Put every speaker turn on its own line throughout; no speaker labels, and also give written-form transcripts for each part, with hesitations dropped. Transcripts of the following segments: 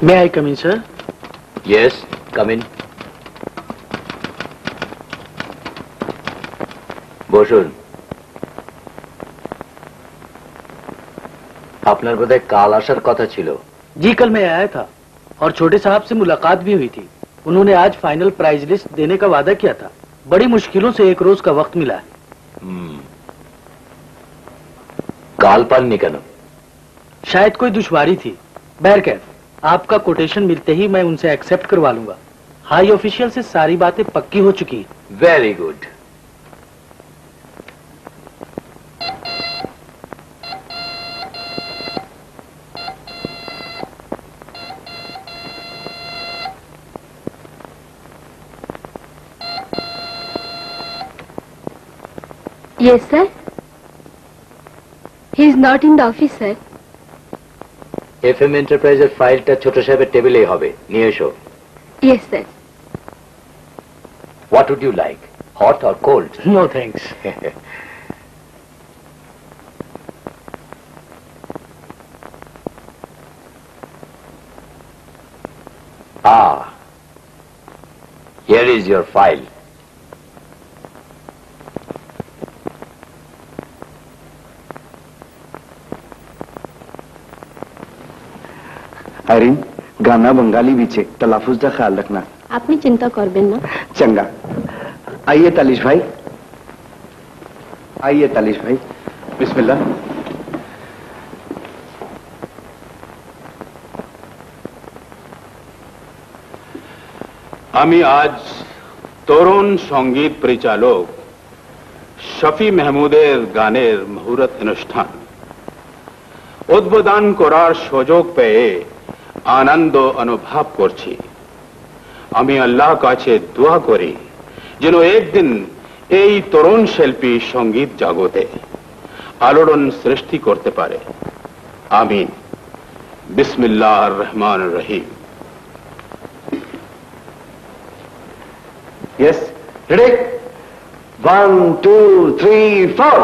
May I come in, sir?
Yes, come in. বসুন। আপনার বোধহয় কাল আসার কথা ছিল।
जी कल मैं आया था और छोटे साहब से मुलाकात भी हुई थी। उन्होंने आज फाइनल प्राइज लिस्ट देने का वादा किया था। बड़ी मुश्किलों से एक रोज का वक्त मिला है।
काल पाननी केन?
शायद कोई दुश्वारी थी। बहरकैफ आपका कोटेशन मिलते ही मैं उनसे एक्सेप्ट करवा लूंगा। हाई ऑफिशियल से सारी बातें पक्की हो चुकी हैं।
Very good.
Yes, sir. He is not in the office, sir.
FM এন্টারপ্রাইজের ফাইলটা ছোট সাহেবের টেবিলেই হবে, নিয়ে এসো।
Yes, sir.
What would you like? Hot or cold?
No thanks.
Here is your file.
Areen गाना बंगाली बीचे तलाफुज का ख्याल रखना।
आपने चिंता करबेन ना।
चंगा। आइए तालिश भाई, आइए तालिश भाई, बिस्मिल्लाह।
আমি আজ তরুণ সঙ্গীত পরিচালক শফি মেহমুদের গানের মুহূর্ত অনুষ্ঠান উদ্বোধন করার সুযোগ পেয়ে আনন্দ অনুভব করছি। আমি আল্লাহর কাছে দোয়া করি যেন একদিন এই তরুণ শিল্পী সঙ্গীত জগতে আলোড়ন সৃষ্টি করতে পারে। আমিন। বিসমিল্লাহির রহমানির রহিম।
Yes, ready? 1, 2, 3, 4.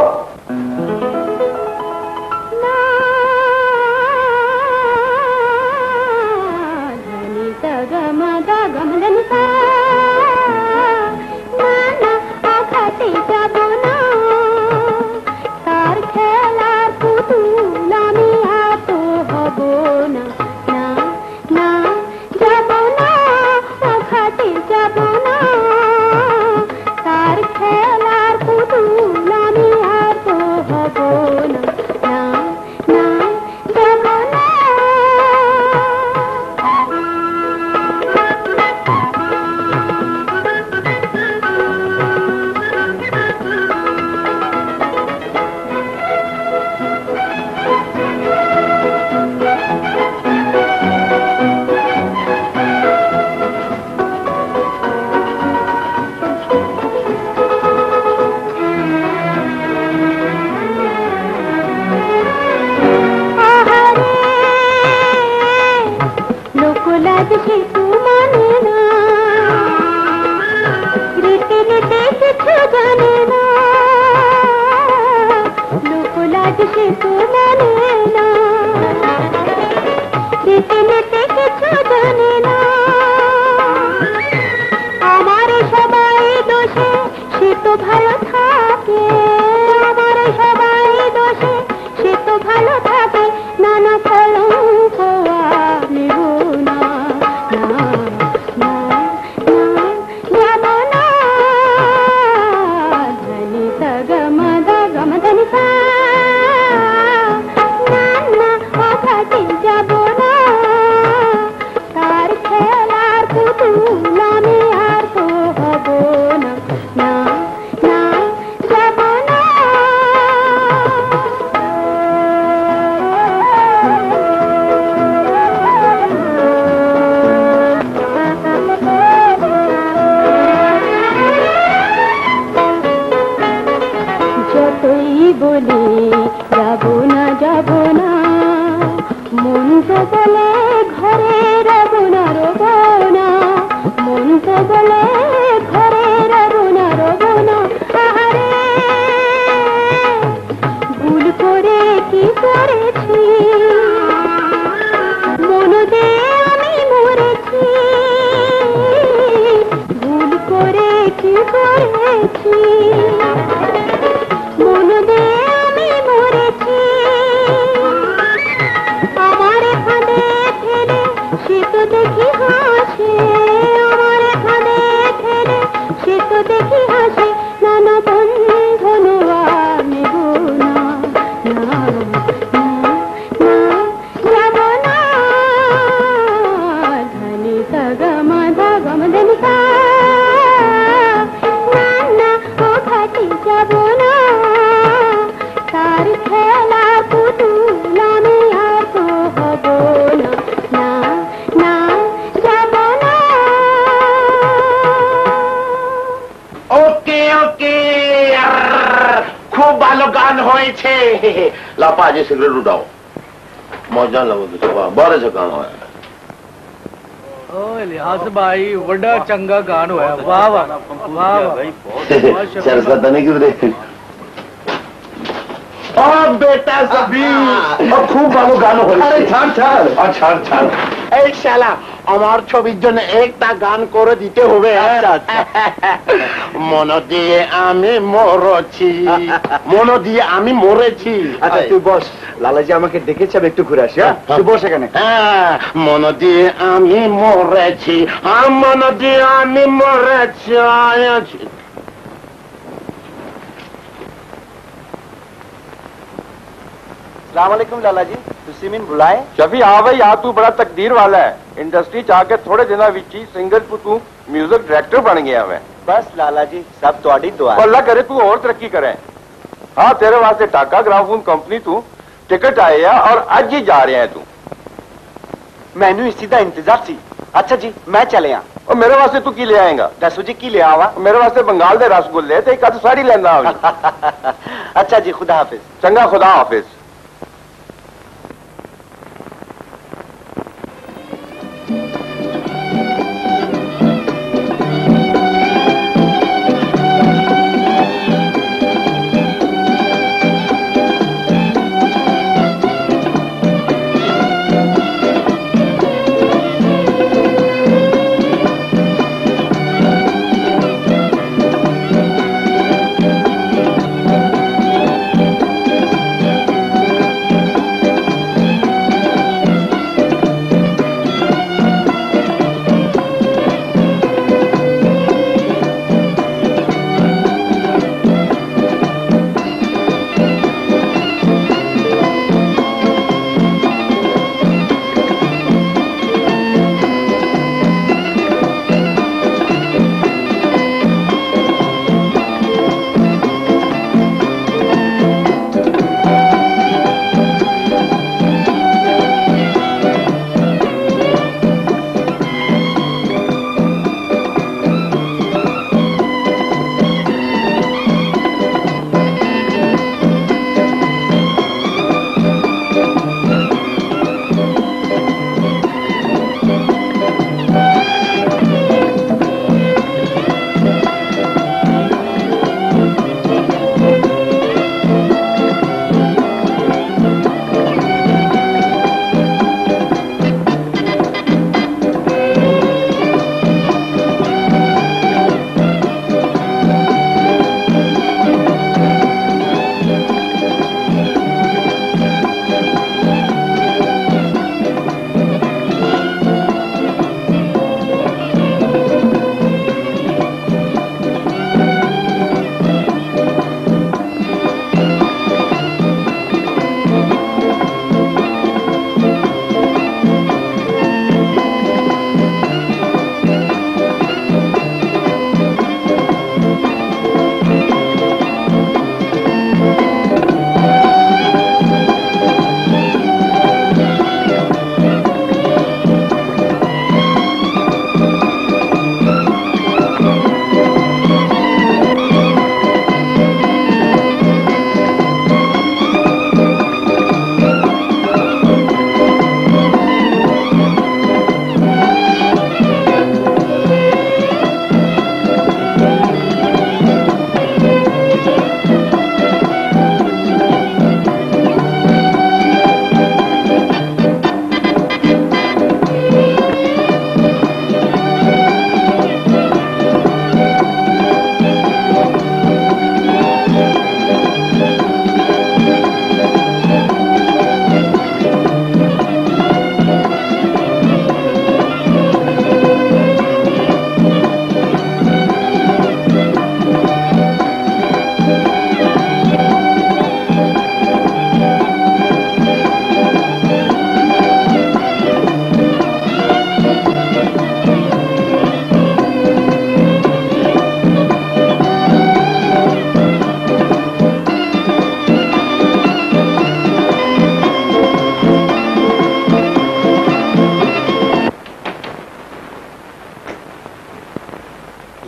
ना
হাসে আমার এখানে খেলে সে তো দেখি হাসে নানা বন্ধন নেব না না না যাব না ধনি সগম ধগম ধনি সা না না ও ঘাটে যাব না তার খেলা পুতুল আমি আর তো হব না না না যাব না
ওকে ওকে খুব ভালো গান হয়েছে लापा जी सिगरेट उठाओ मौजा लगो तो बारे से काम है
ओ इलियास भाई बड़ा चंगा गान होया वाह वाह वाह भाई
सरसता नहीं क्यों रे बेटा सभी खूब ভালো গান হয়েছে আরে ছাড় ছাড় ছাড় ছাড় এই শালা আমার ছবির জন্য একটা গান করে দিতে হবে মন দিয়ে আমি মরেছি মন দিয়ে আমি মরেছি
আচ্ছা তুই বস লালাজি আমাকে ডেকেছে আমি একটু ঘুরে আসি হ্যাঁ তুই বস এখানে
হ্যাঁ মন দিয়ে আমি মরেছি মন দিয়ে আমি মরেছি
अस्सलामुअलैकुम लाला जी तुसी मैंने बुलाए
शफी हाँ भाई यहाँ तू बड़ा तकदीर वाला है इंडस्ट्री चाह के थोड़े दिनों विच ही सिंगर तू म्यूजिक डायरेक्टर बन गया मैं
बस लाला जी सब तुहाडी दुआ
तो अल्लाह करे तू और तरक्की करे हाँ तेरे वास्ते टाका ग्राफोन कंपनी तू टिकट आए है और आज ही जा रहे हैं तू
मैनू इसी दा इंतजार सी अच्छा जी मैं चले आ
और मेरे वास्ते तू की ले आएगा
दसो जी की ले आवा
मेरे वास्ते बंगाल दे रसगुल्ले ते एक साड़ी लेना
अच्छा जी खुदा हाफिज
चंगा खुदा हाफिज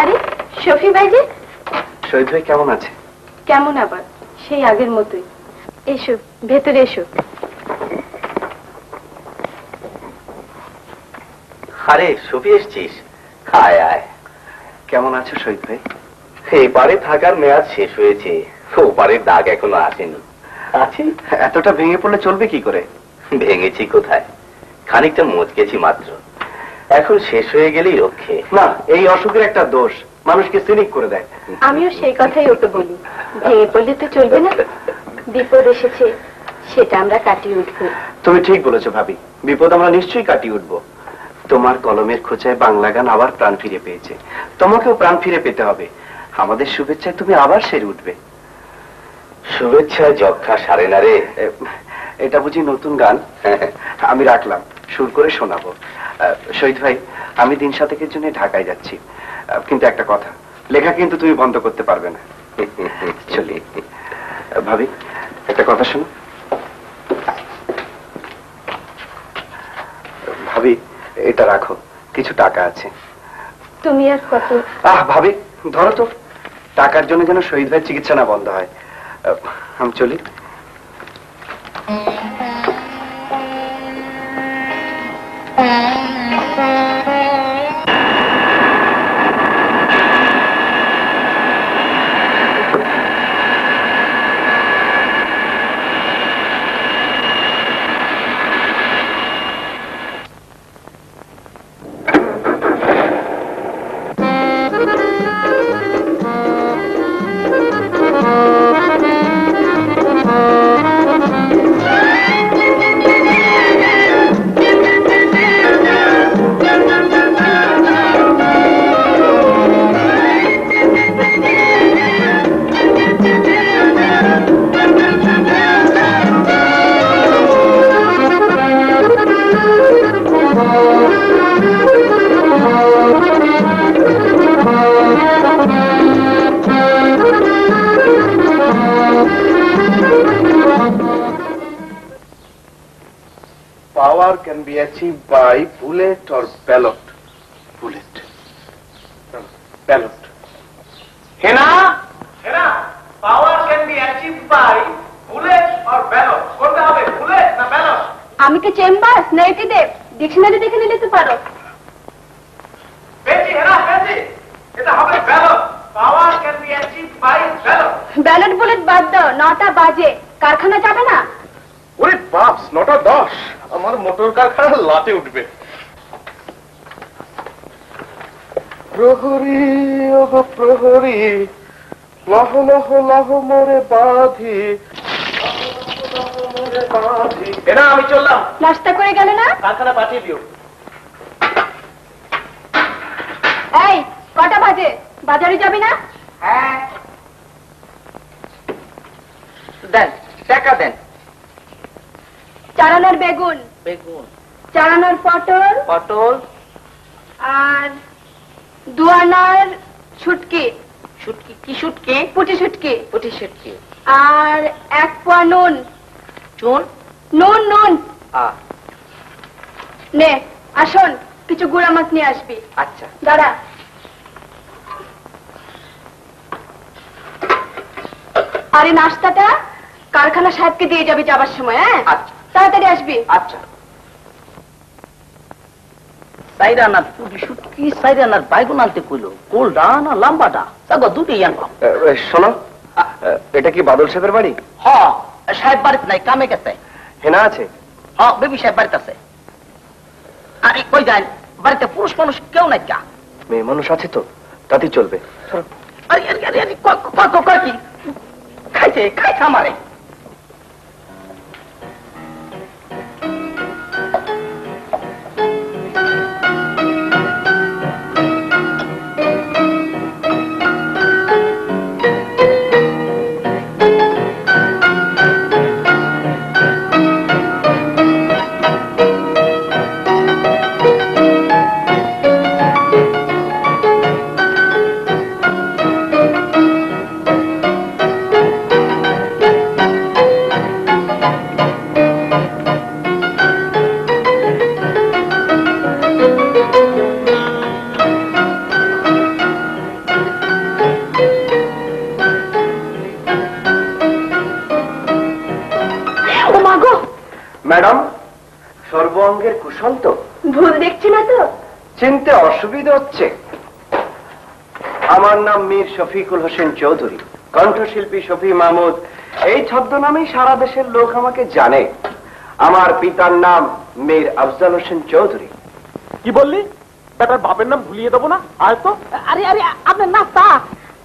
আরে শফি ভাই যে।
শহীদ ভাই কেমন আছে?
কেমন আবার, সেই আগের মতোই। এসো ভেতরে এসো।
আরে শফি এসছিস? আয় আয়।
কেমন আছো শহীদ ভাই?
এপারে থাকার মেয়াদ শেষ হয়েছে, ওপারের দাগ এখনো আসেনি।
আছি। এতটা ভেঙে পড়লে চলবে কি করে?
ভেঙেছি কোথায়, খানিকটা মচকেছি মাত্র। এখন শেষ হয়ে গেলেই রক্ষে।
না, এই অসুখের একটা দোষ, মানুষকে সিনিক করে দেয়।
আমিও সেই কথাই ওকে বলি, ভেঙে পড়লে তো চলবে না। বিপদ এসেছে, সেটা আমরা কাটিয়ে উঠবো।
তুমি ঠিক বলেছো ভাবি, বিপদ আমরা নিশ্চয়ই কাটিয়ে উঠবো। তোমার কলমের খোঁচায় বাংলা গান আবার প্রাণ ফিরে পেয়েছে, তোমাকেও প্রাণ ফিরে পেতে হবে। আমাদের শুভেচ্ছায় তুমি আবার সেরে উঠবে।
শুভেচ্ছায় যক্ষা সারে না রে।
এটা বুঝি নতুন গান? আমি রাখলাম, সুর করে শোনাবো। শহীদ ভাই, আমি দিন সাতেকের জন্য ঢাকায় যাচ্ছি, কিন্তু একটা কথা, লেখা কিন্তু তুমি বন্ধ করতে পারবে না। চলি ভাবি, একটা কথা শোনো। ভাবি, এটা রাখো, কিছু টাকা আছে।
তুমি আর কত?
ভাবি ধরো তো, টাকার জন্য যেন শহীদ ভাই চিকিৎসা না বন্ধ হয়। আমি চলি।
Power can be achieved by bullet or ballot. Bullet. Ballot.
Hena, Hena, power can be achieved by bullet or ballot. কোনটা হবে, বুলেট না ব্যালট?
আমি কি চেম্বার্স না এটি দেব? ডিকশনারি দেখে নিলে তো পারো।
পেয়েছি হেনা, পেয়েছি। এটা হবে ballot. Power can be achieved by ballot.
Ballot bullet বাদ দাও, 9টা বাজে, কারখানা যাবে না?
ওরে বাপস, 9টা 10, আমার মোটর কারখানা লাটে উঠবে। প্রহরী ওগো প্রহরী, লহ লহ লহ মোরে বাঁধি।
হেনা, আমি চললাম।
নাস্তা করে গেলে না?
কারখানা পাঠিয়ে দিও।
এই কটা বাজে, বাজারে যাবি না?
হ্যাঁ। দেন, টাকা দেন।
4 আনার বেগুন,
বেগুন,
4 আনার পটল,
পটল,
আর 2 আনার শুটকি।
শুটকি? কি শুটকি?
পুঁটি শুটকি।
পুঁটি শুটকি।
আর 1 পোয়া নুন।
চুন?
নুন নুন। নে, আসুন, কিছু গুঁড়া মাছ নিয়ে আসবি।
আচ্ছা।
দাঁড়া। আরে নাস্তাটা কারখানা সাহেবকে দিয়ে যাবি যাবার সময়। হ্যাঁ, তাড়াতাড়ি আসবি।
আচ্ছা। সাইরানার পুঁটি শুটকি, সাইরানার বাইগুন আনতে কইলো। কোলডা না লম্বাটা? তাগো দুটোই আনলাম।
শোনো, এটা কি বাদল সাহেবের বাড়ি?
হ্যাঁ, সাহেব বাড়িতে নাই, কামে গেছে।
হেনা আছে?
হ্যাঁ, বেবি সাহেব বাড়িতে আছে। আরে কই যান, বাড়িতে পুরুষ মানুষ কেউ নাই কা?
মেয়ে মানুষ আছে তো, তাতেই চলবে।
আরে আরে আরে আরে কি খাইছে, খাইছে আমারে।
পশ্চিমবঙ্গের কুশল তো?
ভুল দেখছি না তো?
চিনতে অসুবিধা হচ্ছে। আমার নাম মীর শফিকুল হোসেন চৌধুরী, কণ্ঠশিল্পী শফি মাহমুদ। এই ছদ্মনামেই সারা দেশের লোক আমাকে জানে। আমার পিতার নাম মীর আফজাল হোসেন চৌধুরী।
কি বললি? বেটার বাপের নাম ভুলিয়ে দেবো না? আয় তো।
আরে আরে আপনার নাস্তা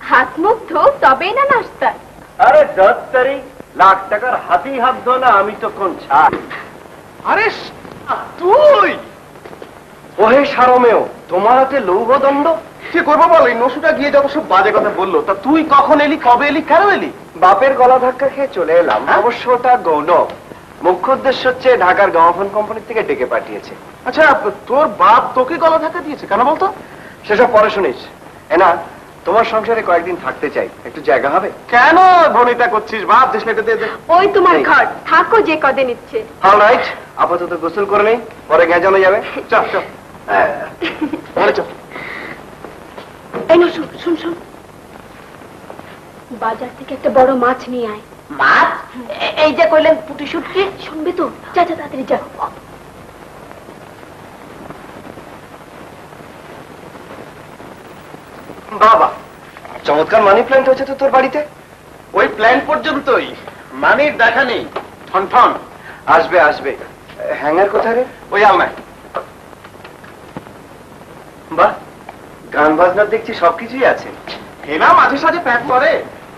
হাত মুখ ধো তবেই না নাস্তা।
আরে 10 তারিখ লাখ টাকার হাতি হাত ধো না, আমি তো কোন ছাড়।
আরে তুই
ওহে সারমেও, তোমার হাতে লৌহদণ্ড।
কি করবো বল? এই নসুটা গিয়ে যত সব বাজে কথা বললো। তা তুই কখন এলি, কবে এলি, কেন এলি?
বাপের গলা ধাক্কা খেয়ে চলে এলাম। অবশ্য ওটা গৌণ। মুখ্য উদ্দেশ্য হচ্ছে ঢাকার গ্রামোফোন কোম্পানি থেকে ডেকে পাঠিয়েছে।
আচ্ছা, তোর বাপ তোকে গলা ধাক্কা দিয়েছে কেন বলতো?
সেসব পরে শুনিস। এনা, তোমার সংসারে কয়েকদিন থাকতে চাই, একটু জায়গা হবে?
কেন ভনিতা করছিস? বাপ দেশ লেটে দে।
ওই তোমার ঘর, থাকো যে কদিন ইচ্ছে।
অলরাইট, আপাতত গোসল করে নেই, পরে গেঁজানো যাবে।
চল চল চল।
এই না, শুন শুন শুন, বাজার থেকে একটা বড় মাছ নিয়ে আয়।
মাছ?
এই যে কইলেন পুঁটি শুটকি, শুনবি তো? যা যা তাড়াতাড়ি যা।
বাবা, চমৎকার মানি প্ল্যান্ট হয়েছে তো তোর বাড়িতে।
ওই প্ল্যান পর্যন্তই, মানির দেখা নেই। ঠন ঠন
আসবে আসবে। হ্যাঙ্গার কোথায় রে?
ওই আলমায়।
বাহ, গান বাজনা দেখছি সবকিছুই আছে।
হেনা মাঝে সাঝে প্যাক করে।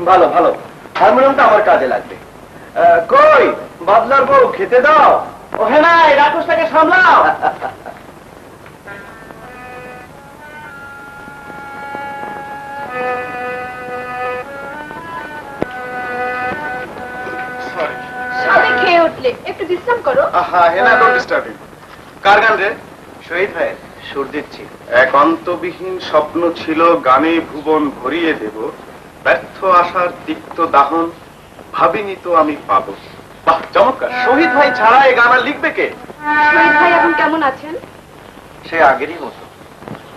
ভালো ভালো, হারমোনিয়ামটা আমার কাজে লাগবে। কই বাদলার বউ, খেতে দাও।
ও হেনা, এই রাক্ষসটাকে সামলাও।
সবে খেয়ে উঠলে, একটু বিশ্রাম করো।
হেনা, ডোন্ট ডিস্টার্ব হিম। কার গান রে?
শহীদ ভাই, সুর দিচ্ছি।
এক অন্তবিহীন স্বপ্ন ছিল, গানে ভুবন ভরিয়ে দেব, ব্যর্থ আশার তিক্ত দাহন ভাবিনি তো আমি পাবো।
বাহ, চমৎকার। শহীদ ভাই ছাড়া এই গান আর লিখবে কে?
শহীদ ভাই এখন কেমন আছেন?
সে আগেরই মতো।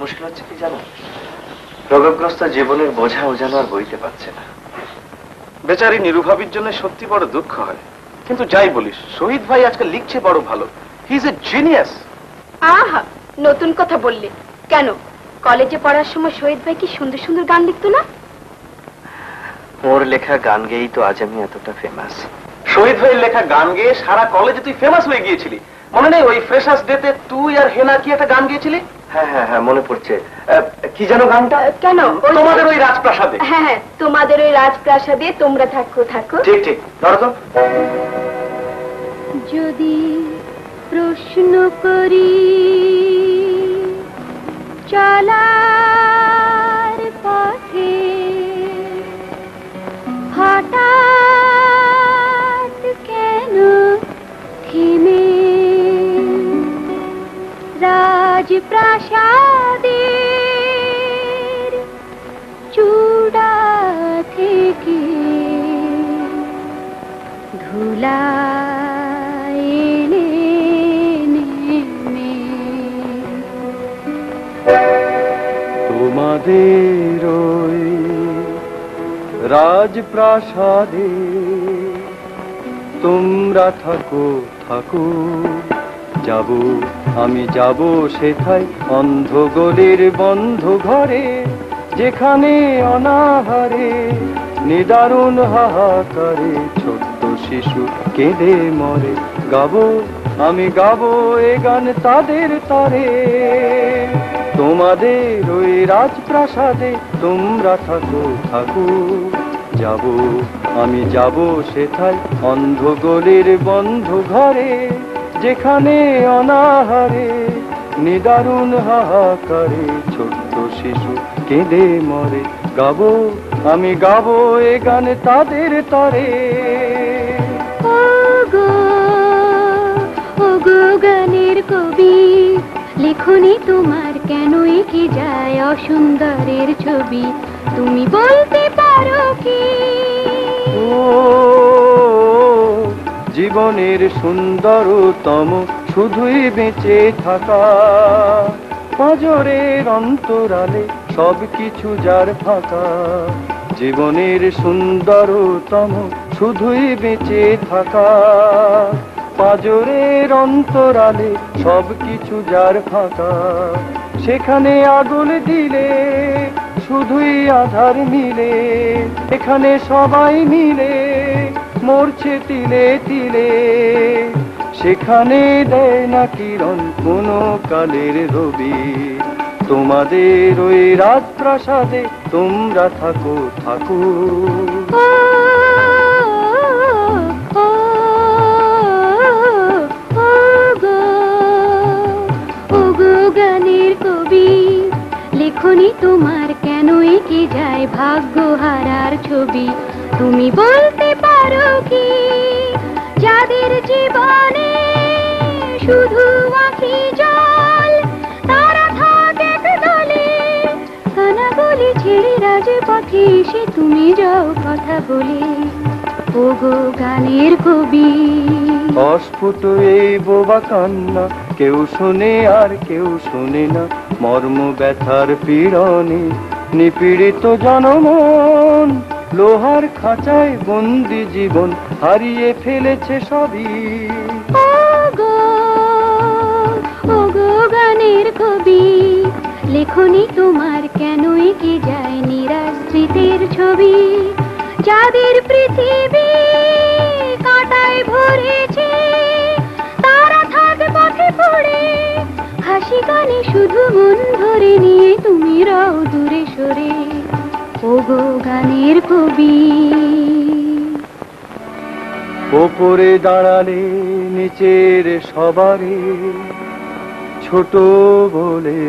মুশকিল হচ্ছে কি জানো, রোগগ্রস্ত জীবনের বোঝা ও যেন আর বইতে পারছে না।
বেচারি নিরুভাবীর জন্য সত্যি বড় দুঃখ হয়। কিন্তু যাই বলিস, শহীদ ভাই আজকাল লিখছে বড় ভালো। He is a genius.
আহা, নতুন কথা বললে। কেন, কলেজে পড়ার সময় শহীদ ভাই কি সুন্দর সুন্দর গান লিখতো না?
ওর লেখা গান গেয়েই তো আজ আমি এতটা ফেমাস।
শহীদ ভাইয়ের লেখা গান গেয়ে সারা কলেজে তুই ফেমাস হয়ে গিয়েছিলি। মনে নেই ওই ফ্রেশার্স ডেতে তুই আর হেনা কি একটা গান গেয়েছিলি?
হ্যাঁ হ্যাঁ হ্যাঁ, মনে পড়ছে। কি যেন গানটা?
কেন?
তোমাদের ওই রাজপ্রাসাদে।
হ্যাঁ হ্যাঁ, তোমাদের ওই রাজপ্রাসাদে তোমরা থাকো থাকো।
ঠিক ঠিক, ধরো তো।
যদি প্রশ্ন করি চলার পথে হঠাৎ কেন থেমে রাজপ্রাসাদের চূড়া থেকে ধুলা
তোমাদের ওই রাজপ্রাসাদে তোমরা থাকো থাকো, যাব আমি যাব সেথায় অন্ধ গলির বন্ধ ঘরে, যেখানে অনাহারে নিদারুণ হাহাকারে ছোট্ট শিশু কেঁদে মরে। গাবো আমি গাবো এ গান তাদের তরে, তোমাদের ওই রাজপ্রাসাদে তোমরা থাকো থাকো, যাব আমি যাব সেথায় অন্ধ গলির বন্ধ ঘরে, যেখানে অনাহারে নিদারুণ হাহাকারে ছোট্ট শিশু কেঁদে মরে। গাবো আমি গাবো এ গান তাদের তরে।
ওগো গানের কবি, লেখনি তোমার কেন এঁকে যায় অসুন্দরের ছবি, তুমি বলতে পারো কি?
ও জীবনের সুন্দরতম শুধুই বেঁচে থাকা, পাঁজরের অন্তরালে সব কিছু যার ফাঁকা। জীবনের সুন্দরতম শুধুই বেঁচে থাকা,
পাঁজরের অন্তরালে সবকিছু যার ফাঁকা, সেখানে আগুন দিলে শুধুই আধার মিলে, এখানে সবাই মিলে মরছে তিলে তিলে, সেখানে দেয় না কিরণ কোনো কালের রবি। তোমাদের ওই রাজপ্রাসাদে তোমরা থাকো থাকো।
গানের কবি লেখনি তোমার কেন এঁকে যায় ভাগ্য হারার ছবি। তুমি বলতে পারো কি যাদের জীবনে শুধু আঁখি জল, তারা থাকে দলে কানাগলি ছেড়ে রাজপথে এসে তুমি যাও কথা বলে। ওগো গানের কবি।
অস্ফুট এই বোবা কান্না কেউ শোনে আর কেউ শোনে না, মর্ম ব্যথার পীড়নে নিপীড়িত জনমন, লোহার খাঁচায় বন্দি জীবন হারিয়ে ফেলেছে সবই।
ওগো ওগো গানের কবি লেখনি তোমার কেন এঁকে যায় নিরাশ্রিতের ছবি। যাদের পৃথিবী কাঁটায় ভরেছে তারা থাকে পথে পড়ে, হাসি গানে শুধু মন ধরে নিয়ে তুমি রও দূরে সরে। ওগো গানের কবি।
ওপরে দাঁড়ালে নিচের সবারে ছোট বলে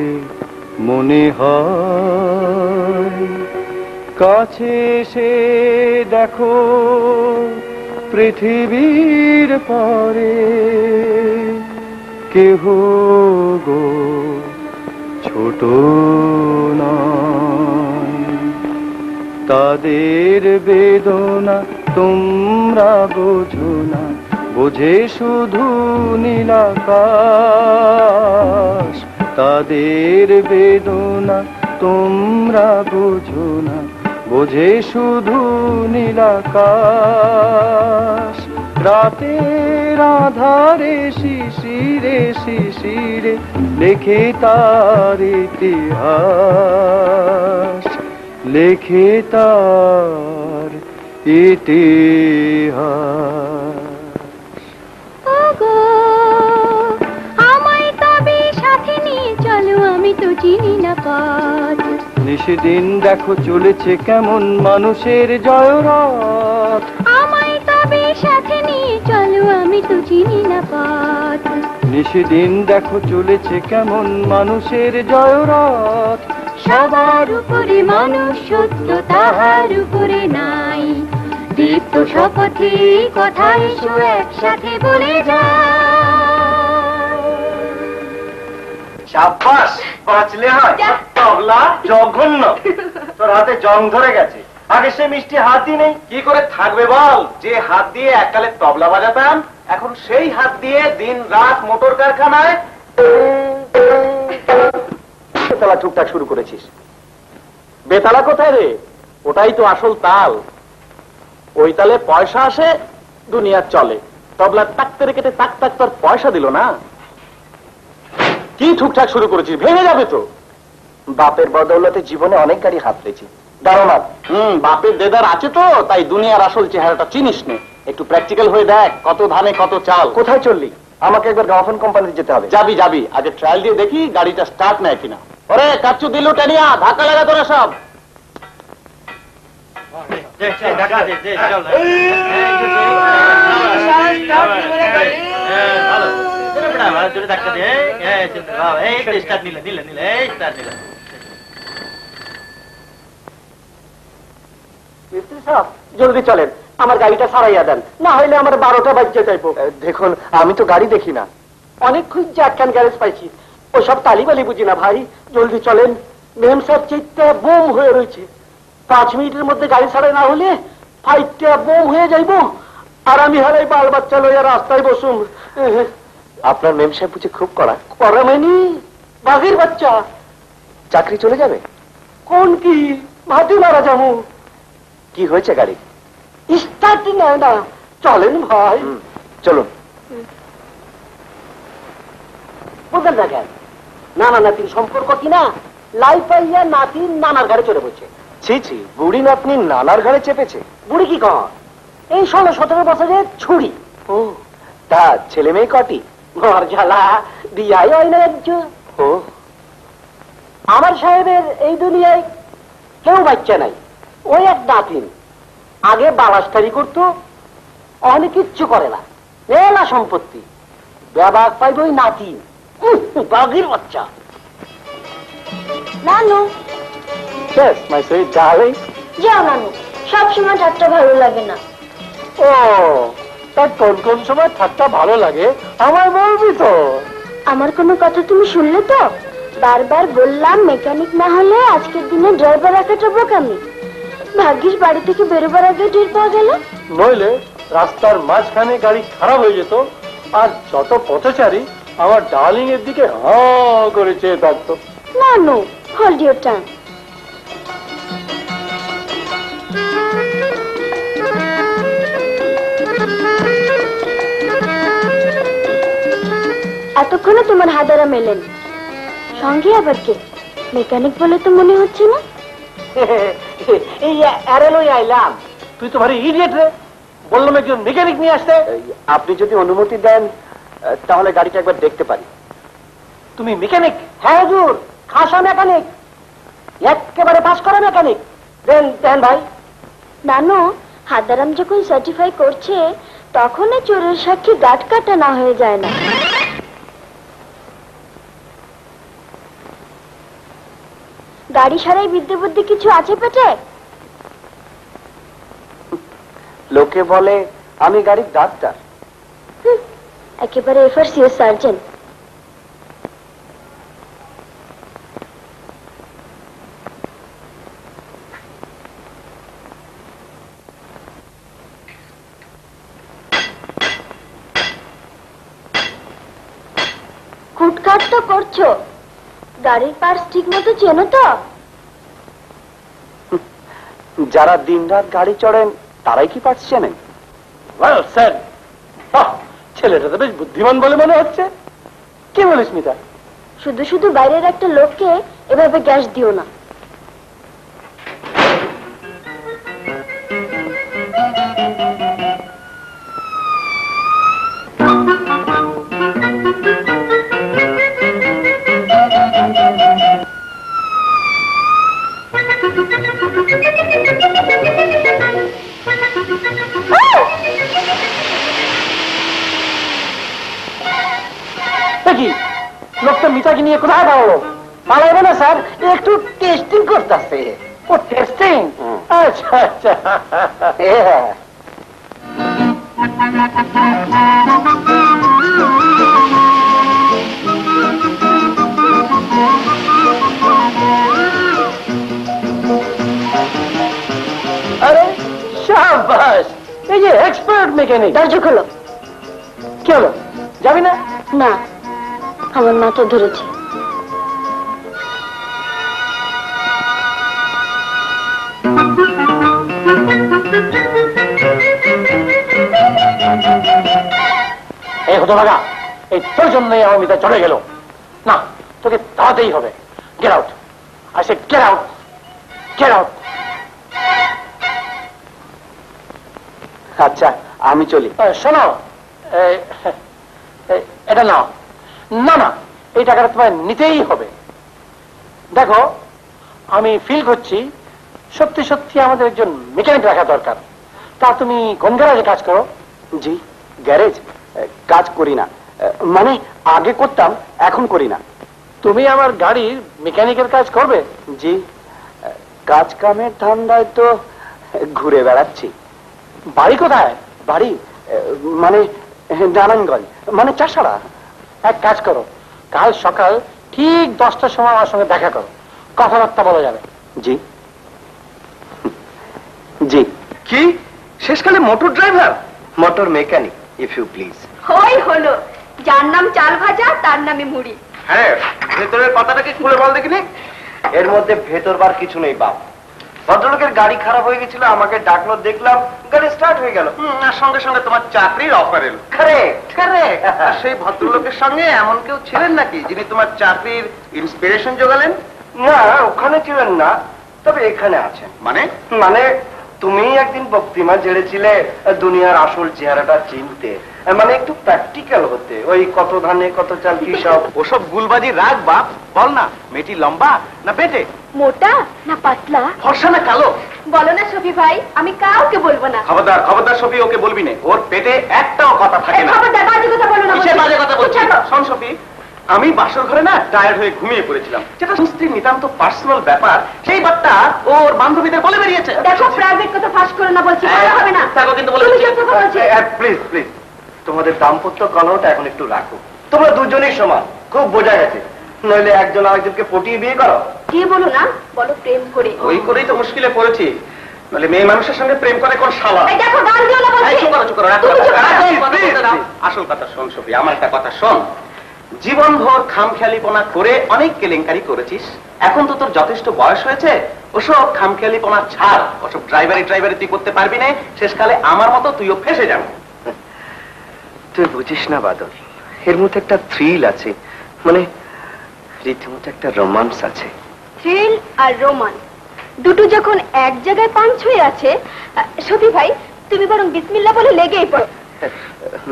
মনে হয়, কাছে এসে দেখো পৃথিবীর পরে কেহ গো ছোট নয়। তাদের বেদনা তোমরা বোঝো না, বোঝে শুধু নীল আকাশ। তাদের বেদনা তোমরা বোঝো না, বোঝে শুধু নীল আকাশ। রাতের আধারে শিশিরে শিশিরে লেখে তার ইতিহাস, লেখে তার ইতিহাস।
ওগো আমায় তবে সাথে নিয়ে চলো, আমি তো চিনি না পথ।
নিশিদিন দেখো চলেছে কেমন মানুষের জয়রথ,
আমায় তবে সাথে নিয়ে চলো, আমি তো চিনি না পথ।
নিশিদিন দেখো চলেছে কেমন মানুষের জয়রথ।
সবার উপরে মানুষ সত্য, তাহার উপরে নাই। দীপ্ত শপথে কথা এসো একসাথে বলে যায়।
সাব্বাস, বাঁচলে হয়। তবলা জঘন্য, তোর হাতে জং ধরে গেছে। আগে সে মিষ্টি হাতই নেই। কি করে থাকবে বল? যে হাত দিয়ে এককালে তবলা বাজাতাম, এখন সেই হাত দিয়ে দিন রাত মোটর কারখানায় বেতালা টুকটাক শুরু করেছিস। বেতালা কোথায় রে? ওটাই তো আসল তাল। ওই তালে পয়সা আসে, দুনিয়া চলে। তবলা তাকতে কেটে তাক তাক তোর পয়সা দিল না। কি ঠুকঠাক শুরু করেছিস? ভেঙে যাবে তো। বাপের বদৌলতে জীবনে অনেক গাড়ি হাত পেয়েছি। দাঁড়ান। বাপের দেদার আছে তো, তাই দুনিয়ার আসল চেহারাটা চিনিস নে। একটু প্র্যাকটিক্যাল হয়ে দেখ, কত ধানে কত চাল। কোথায় চললি? আমাকে একবার গ্রামোফোন কোম্পানিতে যেতে হবে। যাবি যাবি, আগে ট্রায়াল দিয়ে দেখি গাড়িটা স্টার্ট নেয় কিনা। ওরে কাচ্চু দিলু টেনিয়া, ধাক্কা লাগা তোরা সব। জলদি চলেন, আমার গাড়িটা সারাইয়া দেন, না হইলে আমার 12টা বাজতে চাইবো। দেখুন আমি তো গাড়ি দেখি না। অনেক খুঁজছে একখান গ্যারেজ পাইছি, ওসব তালিবালি বুঝি না ভাই। জলদি চলেন, মেম সব চিত্তে বোম হয়ে রয়েছে। 5 মিনিটের মধ্যে গাড়ি ছাড়াই না হলে ফাইটটা বোম হয়ে যাইব, আর আমি হারাই বাল বাচ্চা লইয়া রাস্তায় বসুম। আপনার মেম সাহেব বুঝি খুব কড়া? কড়া মানে বাঘের বাচ্চা। চাকরি চলে যাবে? কোন কি ভাতি মারা যাবো। কি হয়েছে গাড়ি? স্টার্ট নেয় না। চলেন ভাই, চলুন। বুঝলেন না কেন? নানা নাতির সম্পর্ক কিনা লাই পাইয়া নাতির নানার ঘাড়ে চড়ে বসে।
ছি ছি, বুড়ি নাতনি নানার ঘাড়ে চেপেছে?
বুড়ি কি কর, এই 16-17 বছরের ছুরি।
ও, তা ছেলে মেয়ে কটি?
ঘর ঝালা দিয়াই হয় না একজন।
ও,
আমার সাহেবের এই দুনিয়ায় কেউ বাচ্চা নাই, ওই এক নাতিন। আগে বালাসকারি করতো, অনেক কিচ্ছু করে না, মেলা সম্পত্তি, ব্যবাক পাইব ওই নাতি, বাঘের বাচ্চা।
নানু,
yes my sweet darling.
যাও নানু, সবসময় ঠাট্টা ভালো লাগে না।
ও, তা কোন কোন সময় ঠাট্টা ভালো লাগে আমার বলবি তো?
আমার কোনো কথা তুমি শুনলে তো? বারবার বললাম মেকানিক না হলে আজকের দিনে ড্রাইভার রাখাটা বোকামি। ভাগ্যিস বাড়ি থেকে বেরোবার আগে টের পাওয়া গেল,
নইলে রাস্তার মাঝখানে গাড়ি খারাপ হয়ে যেত, আর যত পথচারী আমার ডার্লিং এর দিকে হা করে চেয়ে থাকতো।
নানু, হোল্ড ইউর টাং। এতক্ষণে তোমার হাদারা মেলেন, সঙ্গে আবার কে? মেকানিক বলে তো মনে হচ্ছে না।
এই এরেলই আইলাম, তুই তো ভারী ইডিয়েট রে। বললাম একজন মেকানিক নিয়ে আসতে।
আপনি যদি অনুমতি দেন তাহলে গাড়িটা একবার দেখতে পারি।
তুমি মেকানিক? হ্যাঁ হুজুর, খাসা মেকানিক, একেবারে পাস করা মেকানিক। দেন দেন ভাই।
নানু, হাদারাম যখন সার্টিফাই করছে তখন চোরের সাক্ষী গাট কাটা না হয়ে যায় না। গাড়ি সারাই বিদ্যে বুদ্ধি কিছু আছে পেটে?
লোকে বলে আমি গাড়ির ডাক্তার।
একেবারে এফআরসিও সার্জন। খুটখাট তো করছো, গাড়ির পার্টস ঠিক মতো চেনো তো?
যারা দিনরাত গাড়ি চড়েন তারাই কি পার্টস চেনেন?
স্যার, ছেলেটা তো বেশ বুদ্ধিমান বলে মনে হচ্ছে। কি বলিস মিতা?
শুধু শুধু বাইরের একটা লোককে এভাবে গ্যাস দিও না।
দেখি লোকটা মিতাকে নিয়ে কোথায় পারলো? পালাইবে না স্যার, একটু টেস্টিং করতেছে। ও টেস্টিং? আচ্ছা আচ্ছা। আরে শাবাশ, এই যে এক্সপার্ট মেকানিক।
দরজা খোলো।
কি হলো, যাবি না?
না, আমার মাথা ধরেছে।
এই হতভাগা, এই তোর জন্যই আমার মিতা চলে গেল। না, তোকে তাড়াতেই হবে। Get out, I say get out, get out.
আচ্ছা, আমি চলি।
শোনো, এটা নাও। না না, এই টাকাটা তোমায় নিতেই হবে। দেখো, আমি ফিল করছি সত্যি সত্যি আমাদের একজন মেকানিক রাখা দরকার। তা তুমি কোন গ্যারেজে কাজ করো?
জি, গ্যারেজ কাজ করি না, মানে আগে করতাম, এখন করি না।
তুমি আমার গাড়ির মেকানিকের কাজ করবে?
জি, কাজ কামের ধান্দায় তো ঘুরে বেড়াচ্ছি।
বাড়ি কোথায়?
বাড়ি মানে নারায়ণগঞ্জ, মানে চাষাড়া।
এক কাজ করো, কাল সকাল ঠিক 10টার সময় আমার সঙ্গে দেখা করো, কথাবার্তা বলা যাবে।
জি জি।
কি শেষকালে motor driver? Motor mechanic, if you please.
ওই হলো, যার নাম চাল ভাজা তার নামে মুড়ি।
হ্যাঁ, ভেতরের পাতাটাকে খুলে বল দেখিনি।
এর মধ্যে ভেতর বার কিছু নেই বাপ, ভদ্রলোকের গাড়ি খারাপ হয়ে গেছিল, আমাকে ডাকলো, দেখলাম গাড়ি স্টার্ট হয়ে গেল,
আর সঙ্গে সঙ্গে তোমার চাকরির অফার এলো। সেই ভদ্রলোকের সঙ্গে এমন কেউ ছিলেন নাকি যিনি তোমার চাকরির ইন্সপিরেশন জোগালেন?
না, ওখানে ছিলেন না, তবে এখানে আছেন। মানে তুমি একদিন বক্তিমা ঝেড়েছিলে দুনিয়ার আসল চেহারাটা চিনতে, মানে একটু প্র্যাকটিক্যাল হতে, ওই কত ধানে কত চাল কি সব
ওসব গুলবাজি রাখ বাপ, বল না মেয়েটি লম্বা না বেটে,
মোটা না পাতলা,
ফর্সা না কালো?
বলো না শফি ভাই, আমি কাউকে বলবো না।
খবরদার খবরদার শফি, ওকে বলবি না, ওর পেটে একটাও কথা থাকে না।
খবরদার, বাজে কথা বলো না।
কিসের বাজে কথা বলছিস? শোন শফি, আমি বাসর ঘরে না টায়ার্ড হয়ে ঘুমিয়ে পড়েছিলাম, যেটা স্ত্রীর নিতান্ত পার্সোনাল ব্যাপার, সেই বার্তা ওর বান্ধবীদের বলে বেরিয়েছে।
দেখো, প্রাইভেট কথা ফাঁস করে না বলছি, ভালো হবে না।
কিন্তু বলে
প্লিজ প্লিজ, তোমাদের দাম্পত্য কলহটা এখন একটু রাখো, তোমরা দুজনেই সমান, খুব বোঝা গেছে, নইলে একজন আরেকজনকে পটিয়ে বিয়ে করো।
কি বলো না, বলো প্রেম করে।
ওই করেই তো মুশকিলে পড়েছি, নইলে মেয়ে মানুষের সঙ্গে প্রেম করে কোন শালা।
দেখো, গান দিও না বলছি।
আসল কথা শোন শফি, আমার একটা কথা শোন, জীবনভর খামখেয়ালিপনা করে অনেক কেলেঙ্কারি করেছিস, এখন তো তোর যথেষ্ট বয়স হয়েছে, ওসব খামখেয়ালিপনা ছাড়, ওসব ড্রাইভারি তুই করতে পারবি না, শেষকালে আমার মতো তুইও ফেসে যাবি।
তুই বুঝিস না বাদল, এর মধ্যে একটা থ্রিল আছে, মানে রীতিমতো একটা রোমান্স আছে।
থ্রিল আর রোমান্স দুটো যখন এক জায়গায় পাঞ্চ হয়ে আছে, শফি ভাই তুমি বরং বিসমিল্লাহ বলে লেগেই পড়ো।